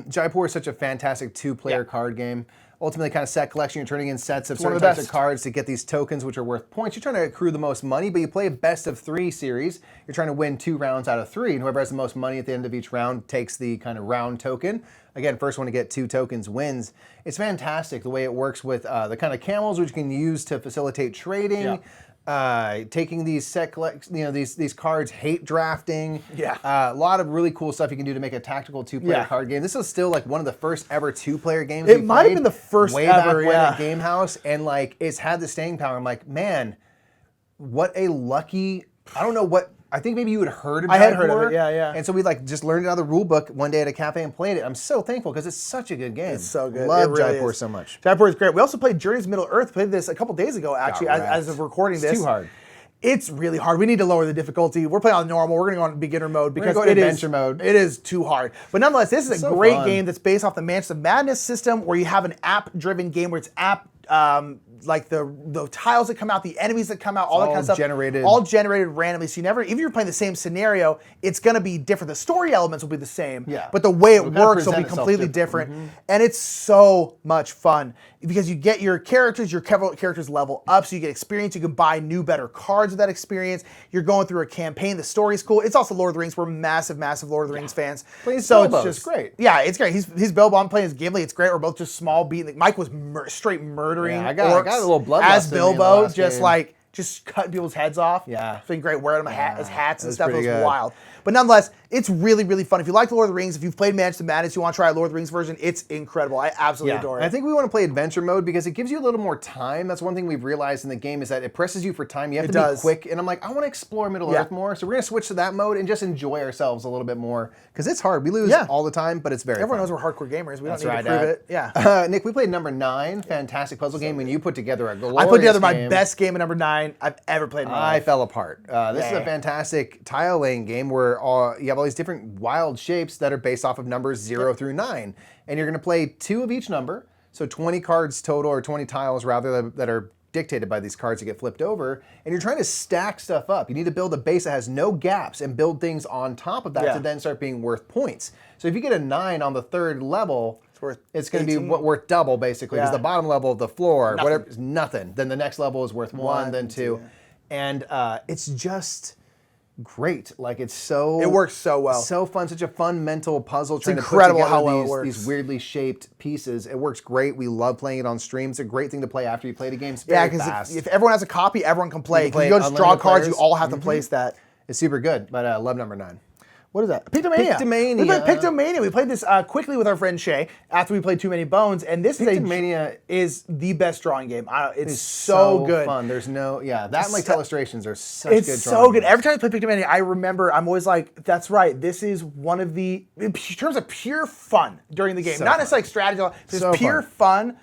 Jaipur is such a fantastic 2-player card game. Ultimately, kind of set collection. You're turning in sets of certain types of cards to get these tokens, which are worth points. You're trying to accrue the most money, but you play a best of 3 series. You're trying to win 2 rounds out of 3, and whoever has the most money at the end of each round takes the kind of round token. Again, first one to get 2 tokens wins. It's fantastic the way it works with the kind of camels, which you can use to facilitate trading. Taking these these cards, hate drafting. A lot of really cool stuff you can do to make a tactical 2-player card game. This is still like one of the first ever 2-player games. It might have been the first way ever, back when at Game House, and like it's had the staying power. I'm like, man, what a lucky. I don't know what. I think maybe you had heard of it. I had heard of it, yeah. And so we like just learned it out of the rule book one day at a cafe and played it. I'm so thankful because it's such a good game. It's so good. Love It really Jaipur is. so much. Jaipur is great. We also played Journeys to Middle Earth. Played this a couple days ago, actually, as of recording this. It's too hard. It's really hard. We need to lower the difficulty. We're playing on normal. We're going to go on beginner mode because go to adventure mode. It is too hard. But nonetheless, this is a so great fun. game that's based off the Mansions of Madness system, where you have an app-driven game where it's like the tiles that come out, the enemies that come out, all that kind of stuff. All generated randomly. So you never, even if you're playing the same scenario, it's going to be different. The story elements will be the same, but the way it works will be completely different. And it's so much fun because you get your characters level up, so you get experience. You can buy new, better cards with that experience. You're going through a campaign. The story's cool. It's also Lord of the Rings. We're massive Lord of the Rings fans. So it's just great. Yeah, it's great. He's Bilbo. I'm playing as Gimli. It's great. We're both just small beating. Mike was straight murdering. I got a little bloodlust as Bilbo, just game. cutting people's heads off. Yeah. It's been great. Wearing them as hats and stuff. It was good. wild. But nonetheless, It's really, really fun. If you like Lord of the Rings, if you've played Mansion of Madness, you want to try a Lord of the Rings version, it's incredible. I absolutely adore it. I think we want to play adventure mode because it gives you a little more time. That's one thing we've realized in the game is that it presses you for time. You have to be quick. And I'm like, I want to explore Middle-earth more. So we're going to switch to that mode and just enjoy ourselves a little bit more because it's hard. We lose all the time, but it's very Everyone fun. knows we're hardcore gamers. We don't need to prove it. Yeah. Nick, we played number 9. Fantastic puzzle game when you put together a glorious I put together my best game at number 9 I've ever played in my life. I fell apart. This is a fantastic tile laying game where you have all these different wild shapes that are based off of numbers 0 through 9. And you're going to play 2 of each number. So 20 cards total, or 20 tiles rather, that are dictated by these cards that get flipped over. And you're trying to stack stuff up. You need to build a base that has no gaps and build things on top of that to then start being worth points. So if you get a 9 on the 3rd level, it's going to be worth double, basically, because the bottom level of the floor, whatever, is nothing. Then the next level is worth 1, then 2. And it's just great. Like, it's so... It works so well. So fun. Such a fun mental puzzle. It's incredible how well it works. These weirdly shaped pieces. It works great. We love playing it on stream. It's a great thing to play after you play the game. Yeah, because if everyone has a copy, everyone can play. Because you go just draw cards, you all have to place that. It's super good, but I love number 9. What is that? Pictomania. We played Pictomania. We played this quickly with our friend Shay after we played Too Many Bones, and this Pictomania is the best drawing game. It's so good. Fun. There's no that and like Telestrations are such good. It's so good. Every time I play Pictomania, I remember I'm always like, that's right. This is one of the in terms of pure fun during the game, not necessarily like strategy. Just pure fun.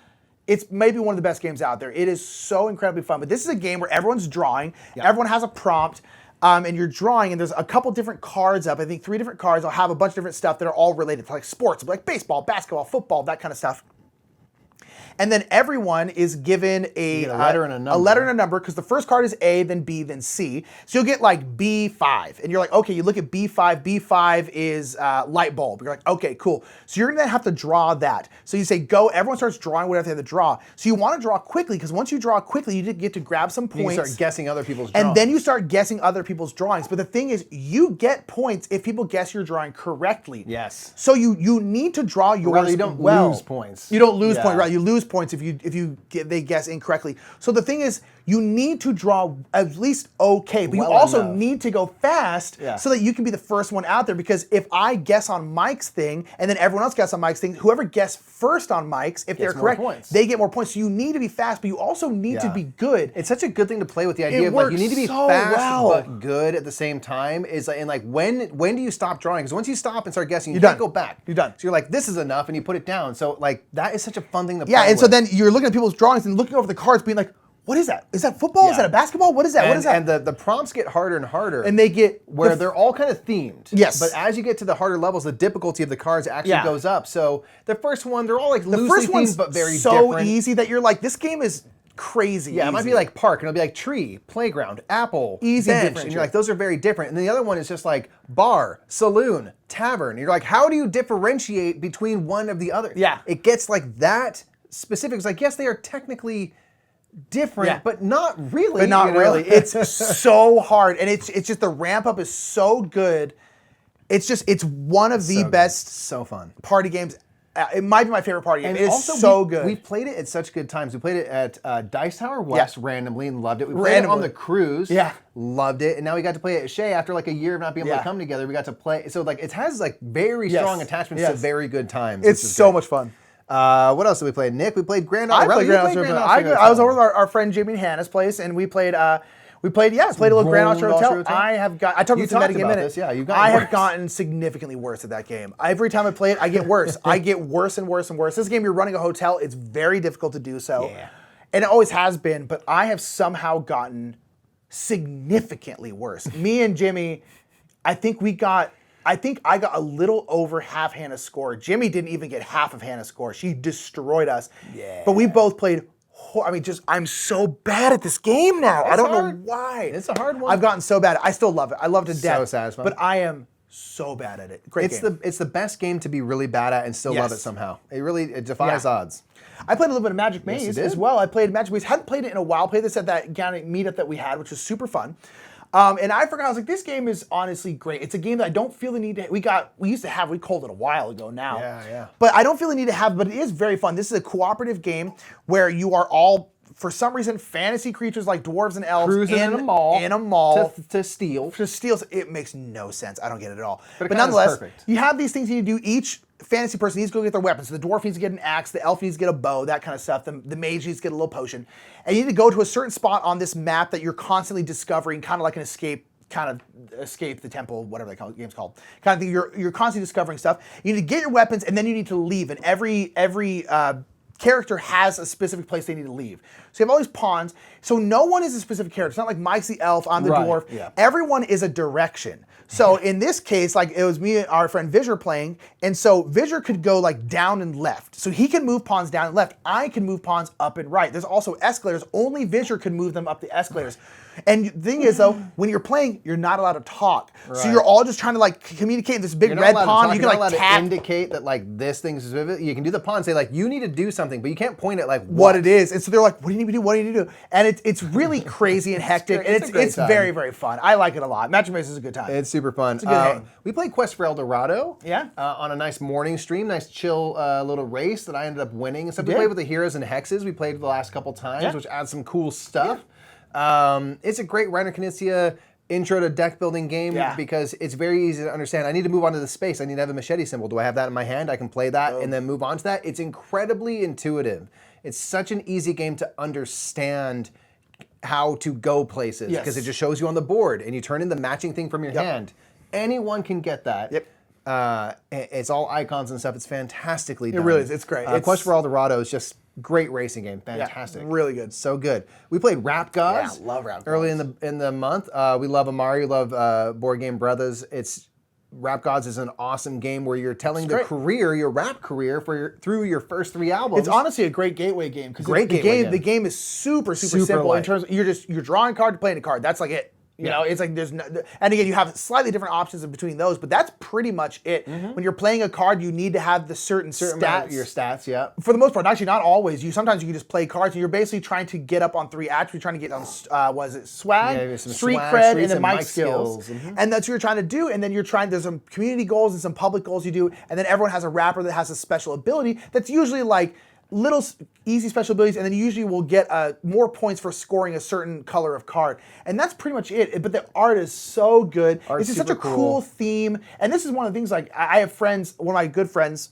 It's maybe one of the best games out there. It is so incredibly fun. But this is a game where everyone's drawing. Everyone has a prompt. And you're drawing, and there's a couple different cards up. I think 3 different cards. I'll have a bunch of different stuff that are all related to like sports, like baseball, basketball, football, that kind of stuff. And then everyone is given a letter and a number. A letter and a number, because the first card is A, then B, then C. So you'll get like B5. And you're like, okay, you look at B5. B5 is light bulb. You're like, okay, cool. So you're going to have to draw that. So you say go. Everyone starts drawing whatever they have to draw. So you want to draw quickly, because once you draw quickly, you get to grab some points. You start guessing other people's drawings. And then you start guessing other people's drawings. But the thing is, you get points if people guess your drawing correctly. Yes. So you need to draw yours well. You don't lose points. You don't lose points, right? You lose points if they guess incorrectly. So the thing is, you need to draw at least okay, but you also need to go fast so that you can be the first one out there. Because if I guess on Mike's thing and then everyone else guesses on Mike's thing, whoever guessed first on Mike's, if they're correct, they get more points. So you need to be fast, but you also need to be good. It's such a good thing to play with the idea of like you need to be fast but good at the same time. Is like, and like when do you stop drawing? Because once you stop and start guessing, you can't go back. You're done. So you're like, this is enough, and you put it down. So like that is such a fun thing to play with. And so then you're looking at people's drawings and looking over the cards, being like, what is that? Is that football? Is that a basketball? What is that? What is that? And the prompts get harder and harder. And they get... Where they're all kind of themed. Yes. But as you get to the harder levels, the difficulty of the cards actually goes up. So the first one, they're all like loosely themed, but very different. So easy that you're like, this game is crazy. Yeah, it might be like park, and it'll be like tree, playground, apple, bench. And you're like, those are very different. And then the other one is just like bar, saloon, tavern. And you're like, how do you differentiate between one of the other? Yeah. It gets like that specific. It's like, yes, they are technically different, but not really. But not really. It's so hard, and it's just the ramp up is so good. It's one of the best, so fun party games. It might be my favorite party game. And it is also so good. We've played it at such good times. We played it at Dice Tower West randomly and loved it. We played it on the cruise. Loved it. And now we got to play it at Shay after like a year of not being able to come together. We got to play. So like it has like very strong attachments to very good times. It's so much fun. What else did we play? Nick, we played Grand Austria. I was over at our friend Jimmy and Hannah's place, and we played a little Grand Austria Hotel. I talked about this in a minute. I have gotten significantly worse at that game. Every time I play it, I get worse. I get worse and worse and worse. This game, you're running a hotel. It's very difficult to do so. And it always has been, but I have somehow gotten significantly worse. Me and Jimmy, I think I got a little over half Hannah's score. Jimmy didn't even get half of Hannah's score. She destroyed us. But we both played... I'm so bad at this game now. I don't know why. It's a hard one. I've gotten so bad. I still love it. I love it to death. So satisfying. But I am so bad at it. Great game. It's the best game to be really bad at and still love it somehow. It defies odds. I played a little bit of Magic Maze as well. I played Magic Maze. Hadn't played it in a while. Played this at that meetup that we had, which was super fun. And I forgot, I was like, this game is honestly great. It's a game that I don't feel the need to, we called it a while ago now. But I don't feel the need to have, but it is very fun. This is a cooperative game where you are all for some reason, fantasy creatures like dwarves and elves cruising in a mall to steal. It makes no sense. I don't get it at all. But nonetheless, perfect. you have these things you need to do. Each fantasy person needs to go get their weapons. So the dwarf needs to get an axe, the elf needs to get a bow, that kind of stuff. The mage needs to get a little potion. And you need to go to a certain spot on this map that you're constantly discovering, kind of like an escape the temple, whatever the game's called. Kind of thing. You're constantly discovering stuff. You need to get your weapons, and then you need to leave. And every character has a specific place they need to leave. So you have all these pawns. So no one is a specific character. It's not like Mike's the elf, I'm the dwarf. Yeah. Everyone is a direction. So in this case, like it was me and our friend Visor playing, and so Visor could go like down and left. So he can move pawns down and left. I can move pawns up and right. There's also escalators. Only Visor can move them up the escalators. And the thing is though, when you're playing, you're not allowed to talk. Right. So you're all just trying to like communicate in this big red pawn. You can like tap. To indicate that like this thing's specific. You can do the pawn and say like you need to do something, but you can't point at like what it is. And so they're like, what do you need to do? What do you need to do? And it's really crazy and hectic. It's very, very fun. I like it a lot. Match Maze is a good time. It's super fun. It's a good hang. We played Quest for El Dorado. Yeah. On a nice morning stream, nice chill little race that I ended up winning. So we played with the heroes and hexes. We played the last couple times, which adds some cool stuff. It's a great Reiner Knizia intro to deck building game because it's very easy to understand. I need to move on to the space. I need to have a machete symbol. Do I have that in my hand? I can play that and then move on to that. It's incredibly intuitive. It's such an easy game to understand how to go places because it just shows you on the board and you turn in the matching thing from your hand. Anyone can get that. It's all icons and stuff. It's fantastically done. It really is. It's great. Quest for El Dorado is just great racing game. Fantastic. Really good. So good. We played Rap Gods. Yeah, love Rap Gods. Early in the month. We love Amari. We love Board Game Brothers. Rap Gods is an awesome game where you're telling your rap career through your first 3 albums. It's honestly a great gateway game because the game is super simple light. in terms of you're drawing a card, playing a card. That's like it. You know, it's like there's no, and again, you have slightly different options in between those, but that's pretty much it. When you're playing a card, you need to have the certain stats. Your stats, For the most part, actually not always. Sometimes you can just play cards, and you're basically trying to get up on 3 attributes, trying to get on swag, street cred, and then mic skills. And that's what you're trying to do. And then there's some community goals and some public goals you do, and then everyone has a rapper that has a special ability that's usually like little easy special abilities, and then you usually will get more points for scoring a certain color of card. And that's pretty much it. But the art is so good. It's just such a cool theme. And this is one of the things, like, I have friends, one of my good friends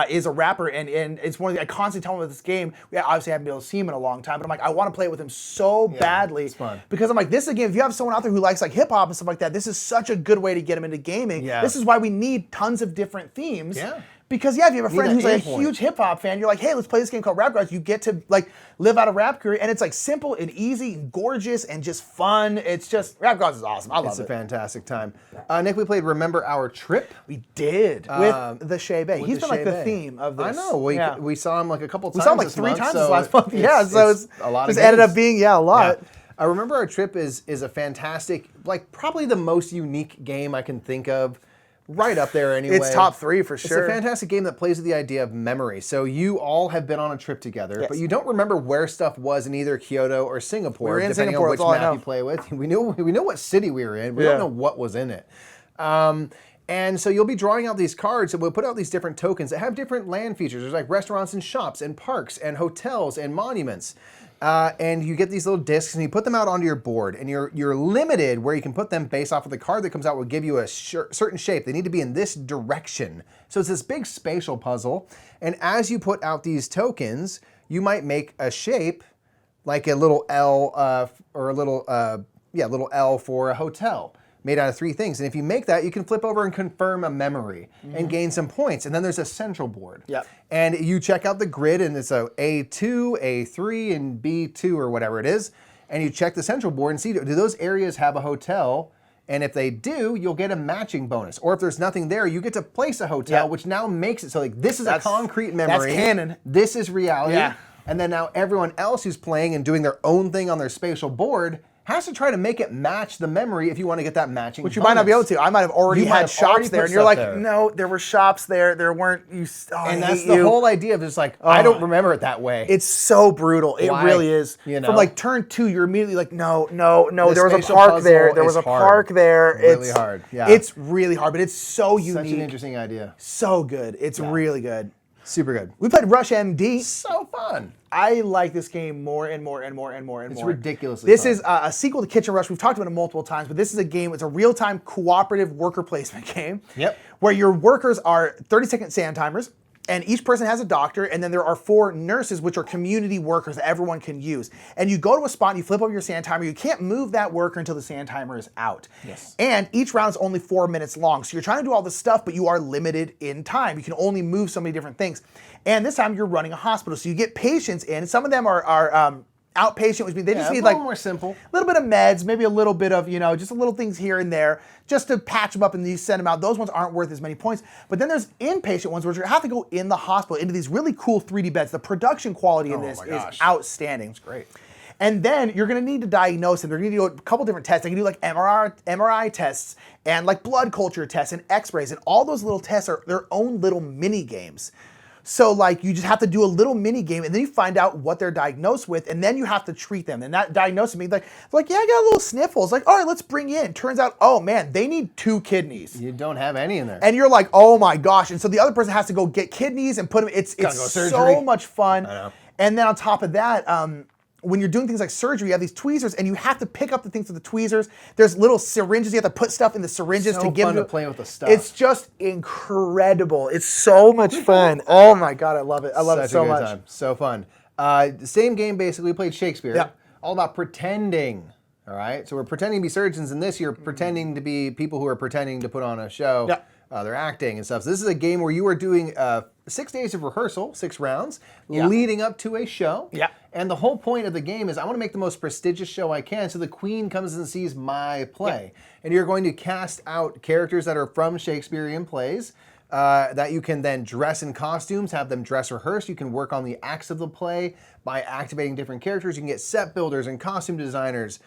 is a rapper, and it's one of the, I constantly tell him about this game. We obviously haven't been able to see him in a long time, but I'm like, I want to play it with him so badly. It's fun. Because I'm like, this is a game, if you have someone out there who likes like hip hop and stuff like that, this is such a good way to get him into gaming. This is why we need tons of different themes. Because if you have a friend who's like a huge hip hop fan, you're like, hey, let's play this game called Rap Gods. You get to like live out a rap career, and it's like simple and easy and gorgeous and just fun. It's just, Rap Gods is awesome. I love it. It's a fantastic time. Nick, we played Remember Our Trip. We did with the Shea Bay. He's been like the theme of this. I know. We saw him like a couple times. We saw him like 3 times this last month. So it's a lot. Just ended up being a lot. Remember Our Trip is a fantastic, like probably the most unique game I can think of. Right up there anyway. It's top 3 for sure. It's a fantastic game that plays with the idea of memory. So you all have been on a trip together, but you don't remember where stuff was in either Kyoto or Singapore, We're in depending Singapore, on which map you play with. We know what city we were in. We don't know what was in it. And so you'll be drawing out these cards, and we'll put out these different tokens that have different land features. There's like restaurants and shops and parks and hotels and monuments. And you get these little discs, and you put them out onto your board, and you're limited where you can put them based off of the card that comes out will give you a certain shape. They need to be in this direction. So it's this big spatial puzzle, and as you put out these tokens, you might make a shape like a little L or a little L for a hotel, made out of 3 things. And if you make that, you can flip over and confirm a memory and gain some points. And then there's a central board. And you check out the grid, and it's a A2, A3, and B2 or whatever it is. And you check the central board and see, do those areas have a hotel? And if they do, you'll get a matching bonus. Or if there's nothing there, you get to place a hotel, which now makes it so like this is a concrete memory. That's canon. This is reality. And then now everyone else who's playing and doing their own thing on their spatial board has to try to make it match the memory if you want to get that matching bonus. You might not be able to. I might have already had shops there, and you're like, no, there were shops there. There weren't. And that's the whole idea of just like, I don't remember it that way. It's so brutal. It really is. From like turn 2, you're immediately like, no. There was a park there. There was a park there. It's really hard. It's really hard, but it's so unique. Such an interesting idea. So good. It's really good. Super good. We played Rush MD. So fun. I like this game more and more. It's ridiculously This fun. is a sequel to Kitchen Rush. We've talked about it multiple times, but this is a game, it's a real-time cooperative worker placement game. Yep. Where your workers are 30-second sand timers, and each person has a doctor, and then there are 4 nurses, which are community workers that everyone can use. And you go to a spot and you flip over your sand timer. You can't move that worker until the sand timer is out. Yes. And each round is only 4 minutes long. So you're trying to do all this stuff, but you are limited in time. You can only move so many different things. And this time you're running a hospital. So you get patients in. Some of them are outpatient, which means they just need like more simple. A little bit of meds, maybe a little bit of, just a little things here and there, just to patch them up and you send them out. Those ones aren't worth as many points. But then there's inpatient ones where you have to go in the hospital into these really cool 3D beds. The production quality in this is outstanding. It's great. And then you're going to need to diagnose them. They're going to do a couple different tests. They can do like MRI tests and like blood culture tests and x-rays. And all those little tests are their own little mini games. So like you just have to do a little mini game and then you find out what they're diagnosed with and then you have to treat them. And that diagnosis means like, yeah, I got a little sniffles. Like, all right, let's bring you in. Turns out, oh man, they need 2 kidneys. You don't have any in there. And you're like, oh my gosh. And so the other person has to go get kidneys and put them, it's so much fun. I know. And then on top of that, when you're doing things like surgery, you have these tweezers and you have to pick up the things with the tweezers. There's little syringes. You have to put stuff in the syringes so to give fun them. to play with the stuff. It's just incredible. It's so much fun. Oh my God, I love it. I love it so much. Time. So fun. The same game, basically, we played Shakespeare. Yeah. All about pretending. All right? So we're pretending to be surgeons, and this you're pretending to be people who are pretending to put on a show. Yeah. They're acting and stuff. So this is a game where you are doing 6 days of rehearsal, 6 rounds, leading up to a show. Yeah. And the whole point of the game is I want to make the most prestigious show I can, so the queen comes and sees my play. Yeah. And you're going to cast out characters that are from Shakespearean plays that you can then dress in costumes, have them dress rehearsed. You can work on the acts of the play by activating different characters. You can get set builders and costume designers.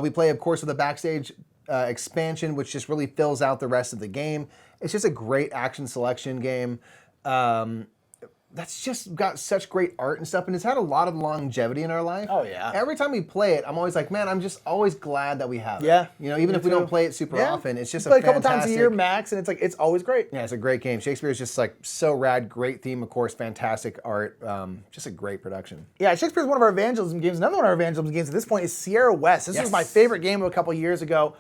We play, of course, with a backstage expansion, which just really fills out the rest of the game. It's just a great action selection game. That's just got such great art and stuff, and it's had a lot of longevity in our life. Oh, yeah. Every time we play it, I'm always like, man, I'm just always glad that we have it. Yeah. Even if we don't play it super often, it's just play a couple times a year max, and it's always great. Yeah, it's a great game. Shakespeare is just like so rad, great theme, of course, fantastic art, just a great production. Yeah, Shakespeare is one of our evangelism games. Another one of our evangelism games at this point is Sierra West. This was my favorite game of a couple years ago.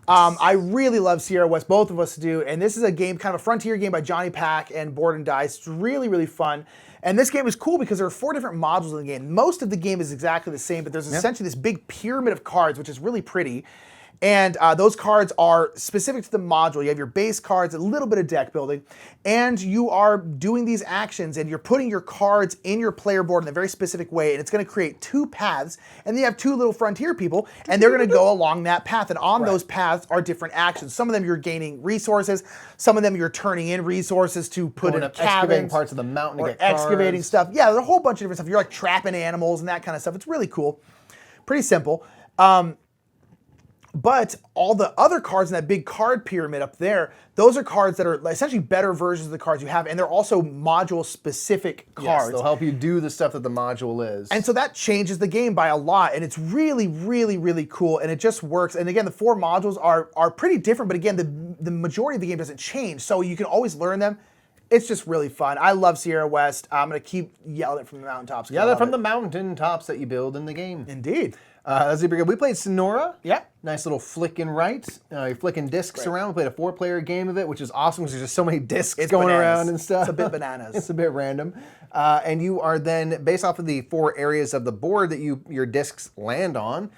I really love Sierra West, both of us do, and this is a game, kind of a frontier game by Johnny Pack and Board and Dice. It's really, really fun. And this game is cool because there are 4 different modules in the game. Most of the game is exactly the same, but there's essentially this big pyramid of cards, which is really pretty. And those cards are specific to the module. You have your base cards, a little bit of deck building, and you are doing these actions and you're putting your cards in your player board in a very specific way, and it's going to create 2 paths, and then you have 2 little frontier people, and they're going to go along that path, and on those paths are different actions. Some of them you're gaining resources, some of them you're turning in resources to put in cabins. Excavating parts of the mountain to get cards. Excavating stuff. Yeah, there's a whole bunch of different stuff. You're like trapping animals and that kind of stuff. It's really cool. Pretty simple. But all the other cards in that big card pyramid up there, those are cards that are essentially better versions of the cards you have, and they're also module-specific cards. Yes, they'll help you do the stuff that the module is. And so that changes the game by a lot, and it's really, really, really cool, and it just works. And again, the 4 modules are pretty different, but again, the majority of the game doesn't change, so you can always learn them. It's just really fun. I love Sierra West. I'm going to keep yelling it from the mountaintops. Yeah, they're from the mountaintops that you build in the game. Indeed. That's super good. We played Sonora. Yeah. Nice little flick and right. You're flicking discs around. We played a 4-player game of it, which is awesome because there's just so many discs going around and stuff. It's a bit bananas. It's a bit random. And you are then, based off of the 4 areas of the board that your discs land on,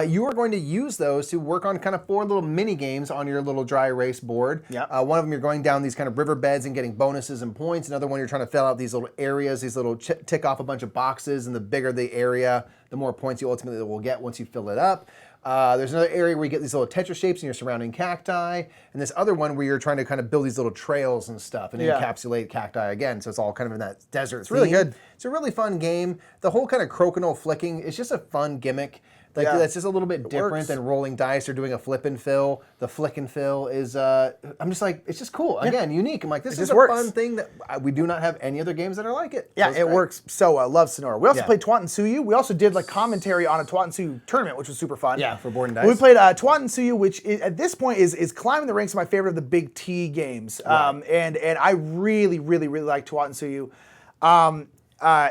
you are going to use those to work on kind of 4 little mini games on your little dry erase board. Yep. One of them you're going down these kind of riverbeds and getting bonuses and points. Another one you're trying to fill out these little areas, these little tick off a bunch of boxes, and the bigger the area, the more points you ultimately will get once you fill it up. There's another area where you get these little tetra shapes and you're surrounding cacti, and this other one where you're trying to kind of build these little trails and stuff and encapsulate cacti again, so it's all kind of in that desert. It's really good. It's a really fun game. The whole kind of crokinole flicking is just a fun gimmick. Like that's just a little bit different than rolling dice or doing a flip and fill. The flick and fill is, I'm just like, it's just cool. Again, unique. I'm like, this is a fun thing that we do not have any other games that are like it. Yeah, it works so well. Love Sonora. We also played Tawantinsuyu. We also did like commentary on a Tawantinsuyu tournament, which was super fun. Yeah, for board and dice. We played Tawantinsuyu, which at this point is climbing the ranks of my favorite of the big T games. Right. And I really like Tawantinsuyu.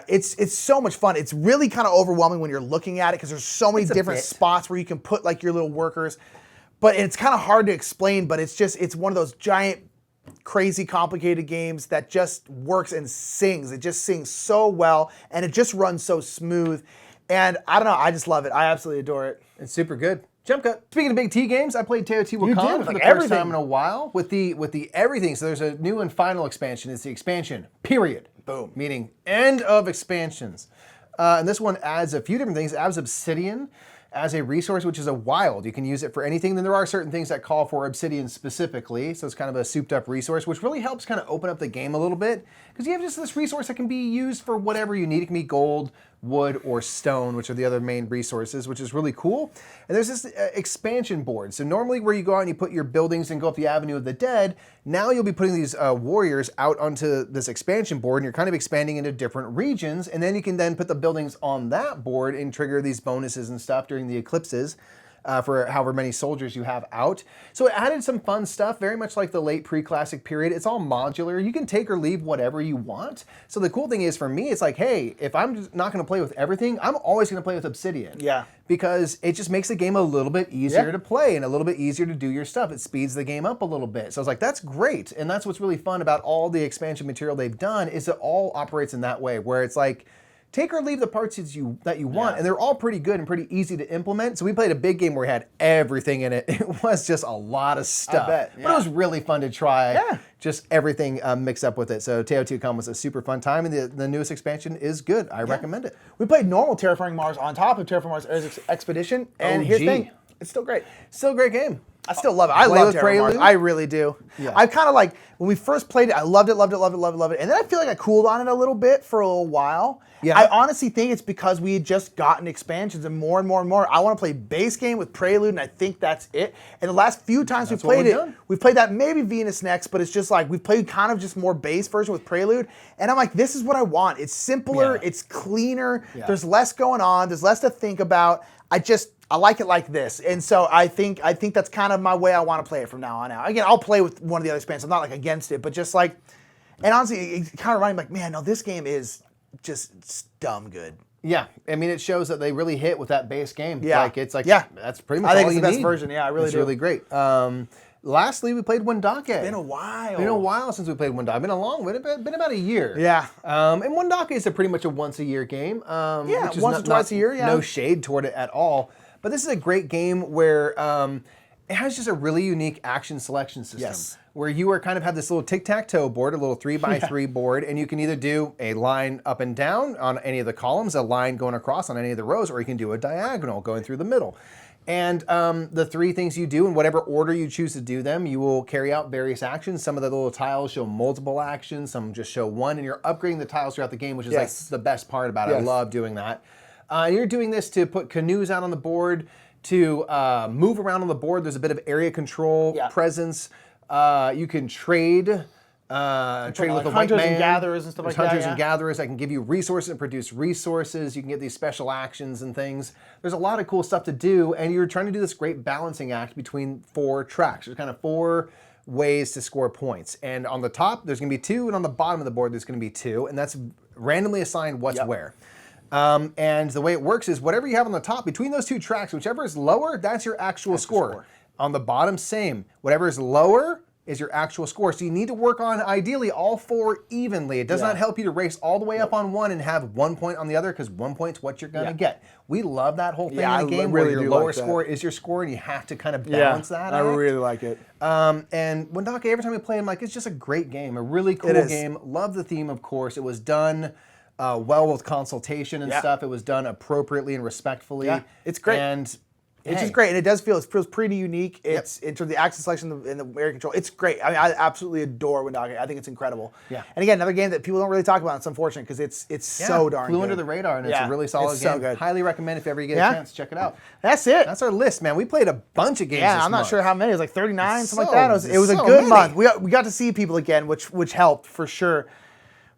It's so much fun. It's really kind of overwhelming when you're looking at it because there's so many different spots where you can put like your little workers. But it's kind of hard to explain, but it's one of those giant, crazy, complicated games that just works and sings. It just sings so well, and it just runs so smooth. And I don't know, I just love it. I absolutely adore it. It's super good. Jump cut. Speaking of big T games, I played Teotihuacan for the first time in a while with the everything. So there's a new and final expansion. It's the expansion, period. Boom. Meaning end of expansions. And this one adds a few different things. It adds obsidian as a resource, which is a wild. You can use it for anything. Then there are certain things that call for obsidian specifically. So it's kind of a souped up resource, which really helps kind of open up the game a little bit. Because you have just this resource that can be used for whatever you need. It can be gold, wood, or stone, which are the other main resources, which is really cool. And there's this expansion board. So normally where you go out and you put your buildings and go up the Avenue of the Dead, now you'll be putting these warriors out onto this expansion board, and you're kind of expanding into different regions, and then you can then put the buildings on that board and trigger these bonuses and stuff during the eclipses. For however many soldiers you have out. So it added some fun stuff, very much like the late pre-classic period. It's all modular. You can take or leave whatever you want. So the cool thing is for me, it's like, hey, if I'm just not going to play with everything, I'm always going to play with obsidian. Yeah. Because it just makes the game a little bit easier to play and a little bit easier to do your stuff. It speeds the game up a little bit. So I was like, that's great. And that's what's really fun about all the expansion material they've done is it all operates in that way, where it's like, take or leave the parts that you want, and they're all pretty good and pretty easy to implement. So we played a big game where we had everything in it. It was just a lot of stuff. I bet, But it was really fun to try just everything mixed up with it. So Teotihuacan was a super fun time, and the newest expansion is good. I recommend it. We played normal Terraforming Mars on top of Terraforming Mars Expedition, and here's the thing, it's still great. Still a great game. I still love it. I love Terraforming Mars. I really do. Yeah. I kind of like, when we first played it, I loved it. And then I feel like I cooled on it a little bit for a little while. Yeah. I honestly think it's because we had just gotten expansions and more. I want to play base game with Prelude, and I think that's it. And the last few times we've played it, we've played that maybe Venus next, but it's just like, we've played kind of just more base version with Prelude. And I'm like, this is what I want. It's simpler, it's cleaner, there's less going on, there's less to think about. I like it like this, and so I think that's kind of my way I want to play it from now on out. Again, I'll play with one of the other expansions. I'm not like against it, but just like, and honestly, it kind of reminded me like, man, no, this game is just dumb good. Yeah, I mean, it shows that they really hit with that base game. Yeah, that's pretty much all you need. I think it's the best version. Yeah, I really do. It's really great. Lastly, we played Wendake. It's been a while. Been a while since we played Wendake. Been about a year. Yeah. And Wendake is pretty much a once-a-year game. Once or twice a year, No shade toward it at all. But this is a great game where it has just a really unique action selection system. Yes. Where you are kind of have this little tic-tac-toe board, a little 3x3 board, and you can either do a line up and down on any of the columns, a line going across on any of the rows, or you can do a diagonal going through the middle. And the three things you do, in whatever order you choose to do them, you will carry out various actions. Some of the little tiles show multiple actions, some just show one, and you're upgrading the tiles throughout the game, which is like the best part about it. I love doing that. You're doing this to put canoes out on the board, to move around on the board. There's a bit of area control presence. You can trade with a white man. And gatherers and stuff like that. Hunters and gatherers that can give you resources and produce resources. You can get these special actions and things. There's a lot of cool stuff to do, and you're trying to do this great balancing act between 4 tracks. There's kind of 4 ways to score points. And on the top, there's going to be 2, and on the bottom of the board, there's going to be 2, and that's randomly assigned what's where. And the way it works is whatever you have on the top, between those 2 tracks, whichever is lower, that's your actual score. On the bottom, same. Whatever is lower is your actual score. So you need to work on, ideally, all 4 evenly. It does not help you to race all the way up on one and have 1 point on the other, because 1 point's what you're going to get. We love that whole thing in the game where your lower score is your score, and you have to kind of balance that I really like it. And Wendake, every time we play, I'm like, it's just a great game, a really cool game. Love the theme, of course. It was done well with consultation and stuff. It was done appropriately and respectfully. Yeah, it's great. And It's just great, and it feels pretty unique. It's in terms of the access selection and the area control. It's great. I mean, I absolutely adore Wendake. I think it's incredible. Yeah. And again, another game that people don't really talk about. It's unfortunate because it's so darn flew good. under the radar, and it's a really solid game. So good. Highly recommend if ever you get a chance, check it out. That's it. That's our list, man. We played a bunch of games. Yeah, this I'm not month. sure how many. It was like 39, something like that. It was a good month. We got to see people again, which helped for sure.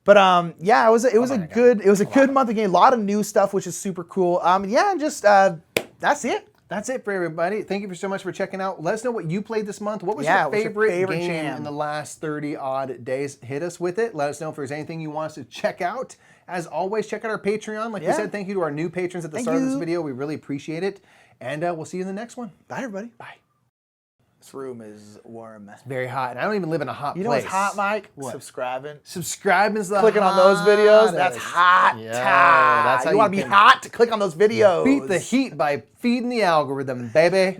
But yeah, it was a good month of game. A lot of new stuff, which is super cool. That's it. That's it for everybody. Thank you so much for checking out. Let us know what you played this month. What was your favorite game jam in the last 30 odd days? Hit us with it. Let us know if there's anything you want us to check out. As always, check out our Patreon. Like we said, thank you to our new patrons at the start of this video. We really appreciate it. And we'll see you in the next one. Bye, everybody. Bye. This room is warm. It's very hot, and I don't even live in a hot place. You know what's hot, Mike? What? Subscribing. Subscribing's the Clicking on those videos. That's hot. Yeah, that's how you want to be hot? Click on those videos. Beat the heat by feeding the algorithm, baby.